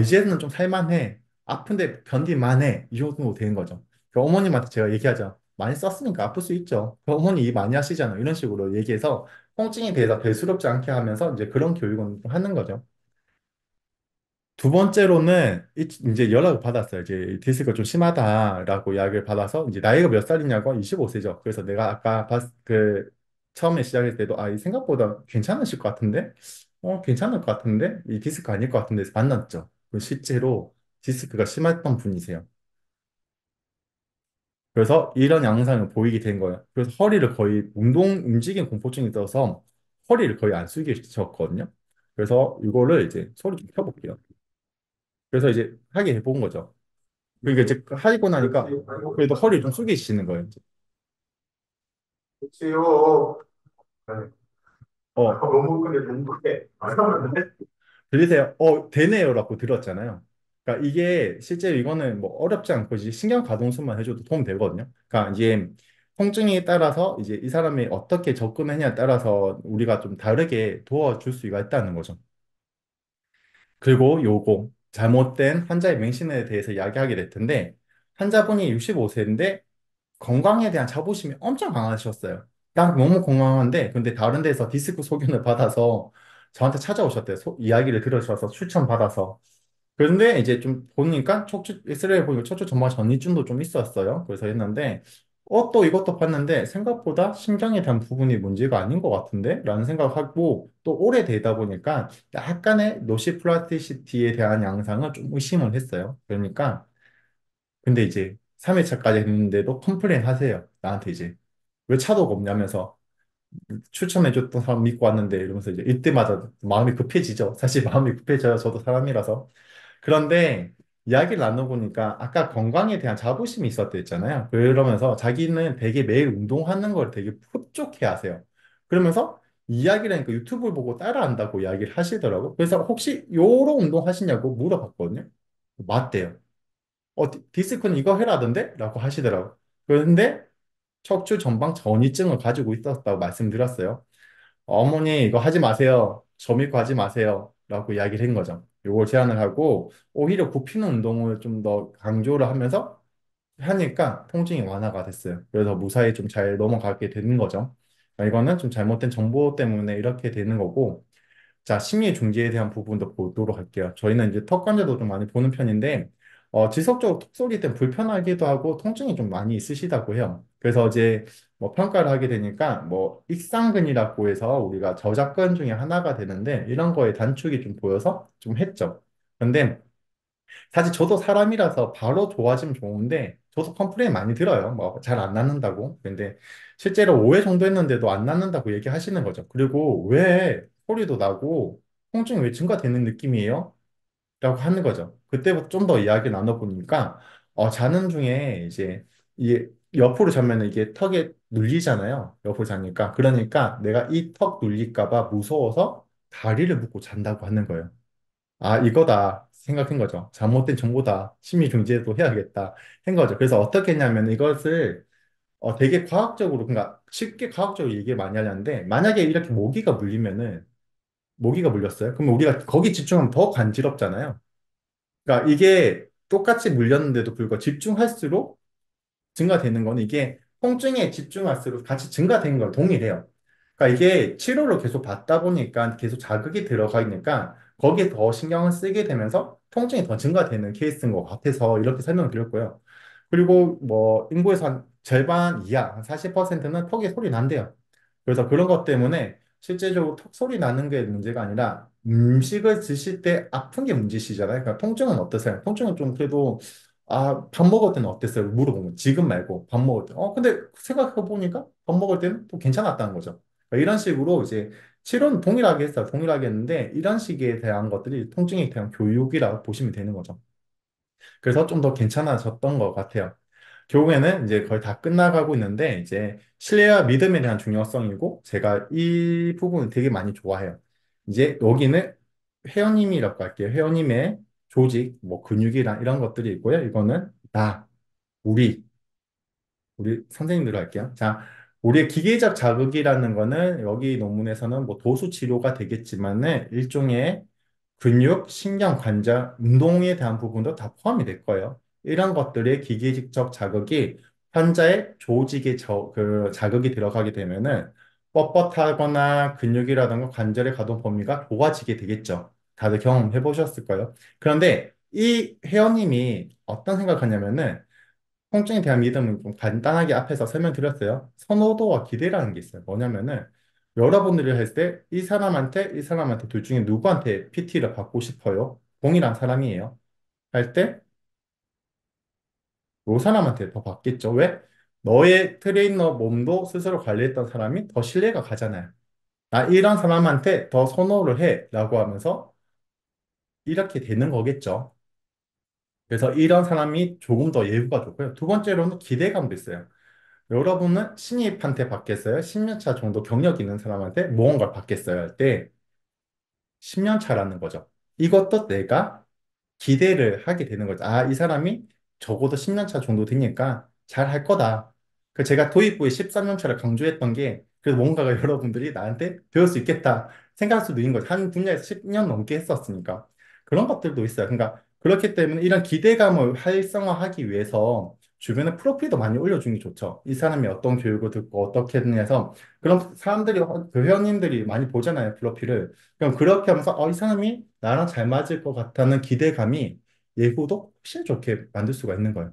이제는 좀 살만해. 아픈데 견딜만해. 이 정도 되는 거죠. 그 어머님한테 제가 얘기하죠. 많이 썼으니까 아플 수 있죠. 그 어머니 일 많이 하시잖아요. 이런 식으로 얘기해서 통증에 대해서 대수롭지 않게 하면서 이제 그런 교육은 하는 거죠. 두 번째로는 이제 연락을 받았어요. 이제 디스크가 좀 심하다라고 이야기를 받아서 이제 나이가 몇 살이냐고 25세죠. 그래서 내가 아까 처음에 시작했을 때도 이 생각보다 괜찮으실 것 같은데? 괜찮을 것 같은데? 이 디스크 아닐 것 같은데 해서 만났죠. 그 실제로 디스크가 심했던 분이세요. 그래서 이런 양상을 보이게 된 거예요. 그래서 허리를 거의 움직임 공포증이 있어서 허리를 거의 안 쓰게 되셨거든요. 그래서 이거를 이제 소리 좀 켜볼게요. 그래서 이제 하게 해본 거죠. 그러니까 이제 하고 나니까 그래도 허리 좀 숙이시는 거예요. 이제. 그치요. 어, 너무 근데 농구해. 안 들리세요? 되네요라고 들었잖아요. 그러니까 이게 실제로 이거는 뭐 어렵지 않고 이제 신경 가동수만 해줘도 도움 되거든요. 그러니까 이제 통증에 따라서 이제 이 사람이 어떻게 접근하냐에 따라서 우리가 좀 다르게 도와줄 수가 있다는 거죠. 그리고 요거 잘못된 환자의 맹신에 대해서 이야기하게 될 텐데 환자분이 65세인데 건강에 대한 자부심이 엄청 강하셨어요. 난 너무 건강한데 근데 다른 데서 디스크 소견을 받아서 저한테 찾아오셨대요. 이야기를 들으셔서 추천받아서. 그런데 이제 좀 보니까 척추 엑스레이 보니까 척추 점막 전이증도 좀 있었어요. 그래서 했는데 또 이것도 봤는데 생각보다 신경에 대한 부분이 문제가 아닌 것 같은데? 라는 생각하고 또 오래되다 보니까 약간의 노시플라스티시티에 대한 양상을 좀 의심을 했어요. 그러니까 근데 이제 3회차까지 했는데도 컴플레인 하세요. 나한테 이제 왜 차도가 없냐면서 추천해줬던 사람 믿고 왔는데 이러면서 이제 이때마다 마음이 급해지죠. 사실 마음이 급해져요. 저도 사람이라서. 그런데 이야기를 나눠보니까 아까 건강에 대한 자부심이 있었다 했잖아요. 그러면서 자기는 되게 매일 운동하는 걸 되게 흡족해 하세요. 그러면서 이야기를 하니까 유튜브를 보고 따라한다고 이야기를 하시더라고. 그래서 혹시 요런 운동 하시냐고 물어봤거든요. 맞대요. 디스크는 이거 해라던데? 라고 하시더라고. 그런데 척추 전방 전이증을 가지고 있었다고 말씀드렸어요. 어머니 이거 하지 마세요. 저 믿고 하지 마세요. 라고 이야기를 한 거죠. 요걸 제안을 하고 오히려 굽히는 운동을 좀 더 강조를 하면서 하니까 통증이 완화가 됐어요. 그래서 무사히 좀 잘 넘어가게 되는 거죠. 이거는 좀 잘못된 정보 때문에 이렇게 되는 거고 자, 심리 중지에 대한 부분도 보도록 할게요. 저희는 이제 턱 관절도 좀 많이 보는 편인데, 지속적으로 톡 소리 때문에 불편하기도 하고 통증이 좀 많이 있으시다고 해요. 그래서 이제 뭐 평가를 하게 되니까 뭐 익상근이라고 해서 우리가 저작근 중에 하나가 되는데 이런 거에 단축이 좀 보여서 좀 했죠. 근데 사실 저도 사람이라서 바로 좋아지면 좋은데 저도 컴플레인 많이 들어요. 뭐 잘 안 낫는다고. 근데 실제로 5회 정도 했는데도 안 낫는다고 얘기하시는 거죠. 그리고 왜 소리도 나고 통증이 왜 증가되는 느낌이에요? 라고 하는 거죠. 그때부터 좀 더 이야기 나눠보니까 자는 중에 이제 이게 옆으로 자면 이게 턱에 눌리잖아요. 옆으로 자니까. 그러니까 내가 이 턱 눌릴까 봐 무서워서 다리를 묶고 잔다고 하는 거예요. 아, 이거다 생각한 거죠. 잘못된 정보다. 심리 중지도 해야겠다 한 거죠. 그래서 어떻게 했냐면 이것을 되게 과학적으로, 그러니까 쉽게 과학적으로 얘기 많이 하려는데 만약에 이렇게 모기가 물렸어요. 그러면 우리가 거기 집중하면 더 간지럽잖아요. 그러니까 이게 똑같이 물렸는데도 불구하고 집중할수록 증가되는 거는 이게 통증에 집중할수록 같이 증가되는 걸 동일해요. 그러니까 이게 치료를 계속 받다 보니까 계속 자극이 들어가니까 거기에 더 신경을 쓰게 되면서 통증이 더 증가되는 케이스인 것 같아서 이렇게 설명을 드렸고요. 그리고 뭐 인구에서 한 절반 이하, 한 40%는 턱에 소리 난대요. 그래서 그런 것 때문에 실제적으로 턱 소리 나는 게 문제가 아니라 음식을 드실 때 아픈 게 문제시잖아요. 그러니까 통증은 어떠세요? 통증은 좀 그래도 밥 먹을 때는 어땠어요? 물어보면 지금 말고 밥 먹을 때. 근데 생각해 보니까 밥 먹을 때는 또 괜찮았다는 거죠. 그러니까 이런 식으로 이제 치료는 동일하게 했어요. 동일하게 했는데 이런 식에 대한 것들이 통증에 대한 교육이라고 보시면 되는 거죠. 그래서 좀 더 괜찮아졌던 것 같아요. 결국에는 이제 거의 다 끝나가고 있는데 이제 신뢰와 믿음에 대한 중요성이고 제가 이 부분을 되게 많이 좋아해요. 이제 여기는 회원님이라고 할게요. 회원님의 조직, 뭐 근육이랑 이런 것들이 있고요. 이거는 나, 우리, 우리 선생님들로 할게요. 자, 우리의 기계적 자극이라는 거는 여기 논문에서는 뭐 도수 치료가 되겠지만은 일종의 근육, 신경, 관절, 운동에 대한 부분도 다 포함이 될 거예요. 이런 것들의 기계적 자극이 환자의 조직에 자극이 들어가게 되면은 뻣뻣하거나 근육이라든가 관절의 가동 범위가 좁아지게 되겠죠. 다들 경험해 보셨을 거예요. 그런데 이 회원님이 어떤 생각하냐면은 통증에 대한 믿음은 좀 간단하게 앞에서 설명드렸어요. 선호도와 기대라는 게 있어요. 뭐냐면은 여러분들이 할 때 이 사람한테 둘 중에 누구한테 PT를 받고 싶어요? 동일한 사람이에요. 할 때, 요 사람한테 더 받겠죠. 왜? 너의 트레이너 몸도 스스로 관리했던 사람이 더 신뢰가 가잖아요. 나 이런 사람한테 더 선호를 해. 라고 하면서 이렇게 되는 거겠죠. 그래서 이런 사람이 조금 더 예후가 좋고요. 두 번째로는 기대감도 있어요. 여러분은 신입한테 받겠어요? 10년 차 정도 경력 있는 사람한테 무언가를 받겠어요? 할 때 10년 차라는 거죠. 이것도 내가 기대를 하게 되는 거죠. 아, 이 사람이 적어도 10년 차 정도 되니까 잘 할 거다. 그 제가 도입부에 13년 차를 강조했던 게 그래서 뭔가가 여러분들이 나한테 배울 수 있겠다 생각할 수도 있는 거죠. 한 분야에서 10년 넘게 했었으니까. 그런 것들도 있어요. 그러니까 그렇기 때문에 이런 기대감을 활성화하기 위해서 주변에 프로필도 많이 올려주는 게 좋죠. 이 사람이 어떤 교육을 듣고 어떻게 했느냐 해서 그런 사람들이, 그 회원님들이 많이 보잖아요, 프로필을. 그럼 그렇게 하면서 이 사람이 나랑 잘 맞을 것 같다는 기대감이 예후도 훨씬 좋게 만들 수가 있는 거예요.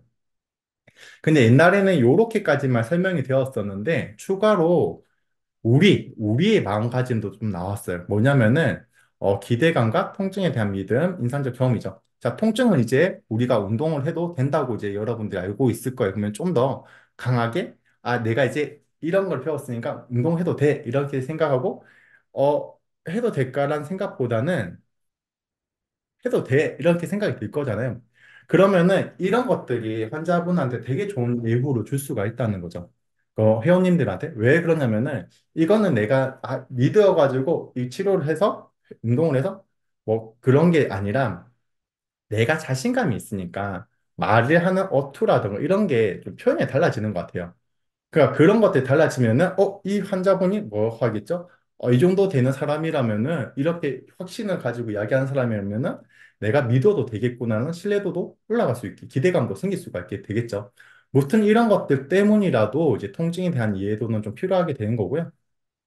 근데 옛날에는 요렇게까지만 설명이 되었었는데 추가로 우리의 마음가짐도 좀 나왔어요. 뭐냐면은 기대감과 통증에 대한 믿음, 인상적 경험이죠. 자, 통증은 이제 우리가 운동을 해도 된다고 이제 여러분들이 알고 있을 거예요. 그러면 좀 더 강하게 내가 이제 이런 걸 배웠으니까 운동해도 돼. 이렇게 생각하고 어, 해도 될까라는 생각보다는 해도 돼. 이렇게 생각이 들 거잖아요. 그러면은 이런 것들이 환자분한테 되게 좋은 예후로 줄 수가 있다는 거죠. 회원님들한테. 왜 그러냐면은 이거는 내가 믿어가지고 이 치료를 해서 운동을 해서 뭐 그런 게 아니라 내가 자신감이 있으니까 말을 하는 어투라든가 이런 게 좀 표현이 달라지는 것 같아요. 그러니까 그런 것들이 달라지면은, 이 환자분이 뭐 하겠죠? 이 정도 되는 사람이라면은, 이렇게 확신을 가지고 이야기하는 사람이라면은, 내가 믿어도 되겠구나는 신뢰도도 올라갈 수 있게, 기대감도 생길 수가 있게 되겠죠. 무튼 이런 것들 때문이라도 이제 통증에 대한 이해도는 좀 필요하게 되는 거고요.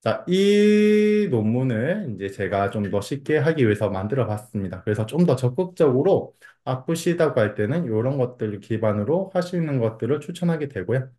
자, 이 논문을 이제 제가 좀 더 쉽게 하기 위해서 만들어 봤습니다. 그래서 좀 더 적극적으로 아프시다고 할 때는 이런 것들을 기반으로 하시는 것들을 추천하게 되고요.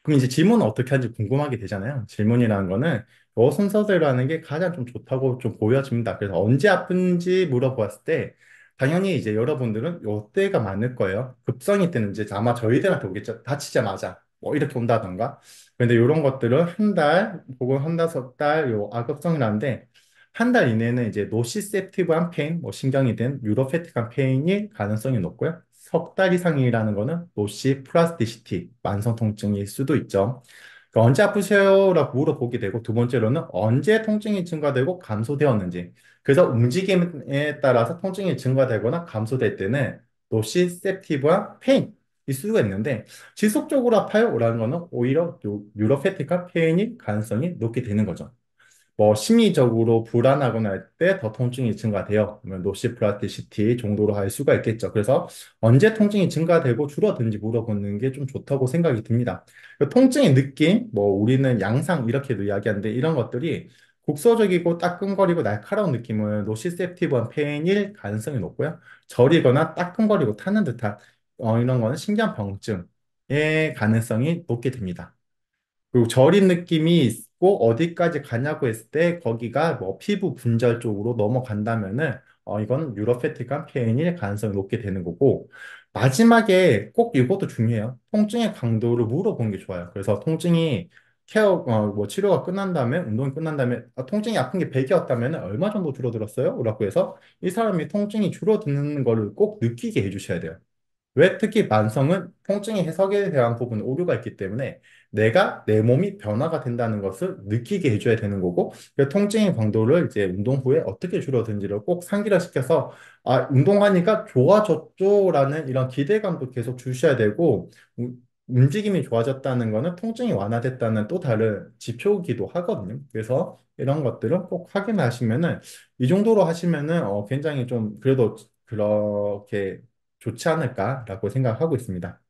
그럼 이제 질문은 어떻게 하는지 궁금하게 되잖아요. 질문이라는 거는 요 순서대로 하는 게 가장 좀 좋다고 좀 보여집니다. 그래서 언제 아픈지 물어보았을 때 당연히 이제 여러분들은 요 때가 많을 거예요. 급성이 때는 이제 아마 저희들한테 오겠죠. 다치자마자 뭐 이렇게 온다던가. 근데 이런 것들은 한 달 혹은 한 다섯 달 요 아급성이라는데 한 달 이내는 이제 노시셉티브한 페인, 뭐 신경이든 뉴로패틱한 페인이 가능성이 높고요. 석 달 이상이라는 거는 노시 플라스티시티, 만성 통증일 수도 있죠. 그러니까 언제 아프세요라고 물어보게 되고 두 번째로는 언제 통증이 증가되고 감소되었는지. 그래서 움직임에 따라서 통증이 증가되거나 감소될 때는 노시셉티브한 페인일 수가 있는데 지속적으로 아파요라는 거는 오히려 뉴로패틱한 페인이 가능성이 높게 되는 거죠. 뭐 심리적으로 불안하거나 할 때 더 통증이 증가돼요. 그러면 노시플라티시티 정도로 할 수가 있겠죠. 그래서 언제 통증이 증가되고 줄어드는지 물어보는 게 좀 좋다고 생각이 듭니다. 그 통증의 느낌, 뭐 우리는 양상 이렇게도 이야기하는데 이런 것들이 국소적이고 따끔거리고 날카로운 느낌은 노시셉티브한 페인일 가능성이 높고요. 저리거나 따끔거리고 타는 듯한 이런 거는 신경 병증의 가능성이 높게 됩니다. 그리고 저린 느낌이 있고 어디까지 가냐고 했을 때 거기가 뭐 피부 분절 쪽으로 넘어간다면은 이거는 뉴로패틱한 페인일 가능성이 높게 되는 거고 마지막에 꼭 이것도 중요해요. 통증의 강도를 물어보는 게 좋아요. 그래서 통증이 뭐 치료가 끝난 다음에 운동이 끝난 다음에 통증이 아픈 게 100이었다면 얼마 정도 줄어들었어요? 라고 해서 이 사람이 통증이 줄어드는 거를 꼭 느끼게 해주셔야 돼요. 왜 특히 만성은 통증의 해석에 대한 부분 오류가 있기 때문에 내가 내 몸이 변화가 된다는 것을 느끼게 해줘야 되는 거고 그 통증의 강도를 이제 운동 후에 어떻게 줄어든지를 꼭 상기를 시켜서 운동하니까 좋아졌죠라는 이런 기대감도 계속 주셔야 되고 움직임이 좋아졌다는 거는 통증이 완화됐다는 또 다른 지표이기도 하거든요. 그래서 이런 것들은 꼭 확인하시면은 이 정도로 하시면은 굉장히 좀 그래도 그렇게 좋지 않을까라고 생각하고 있습니다.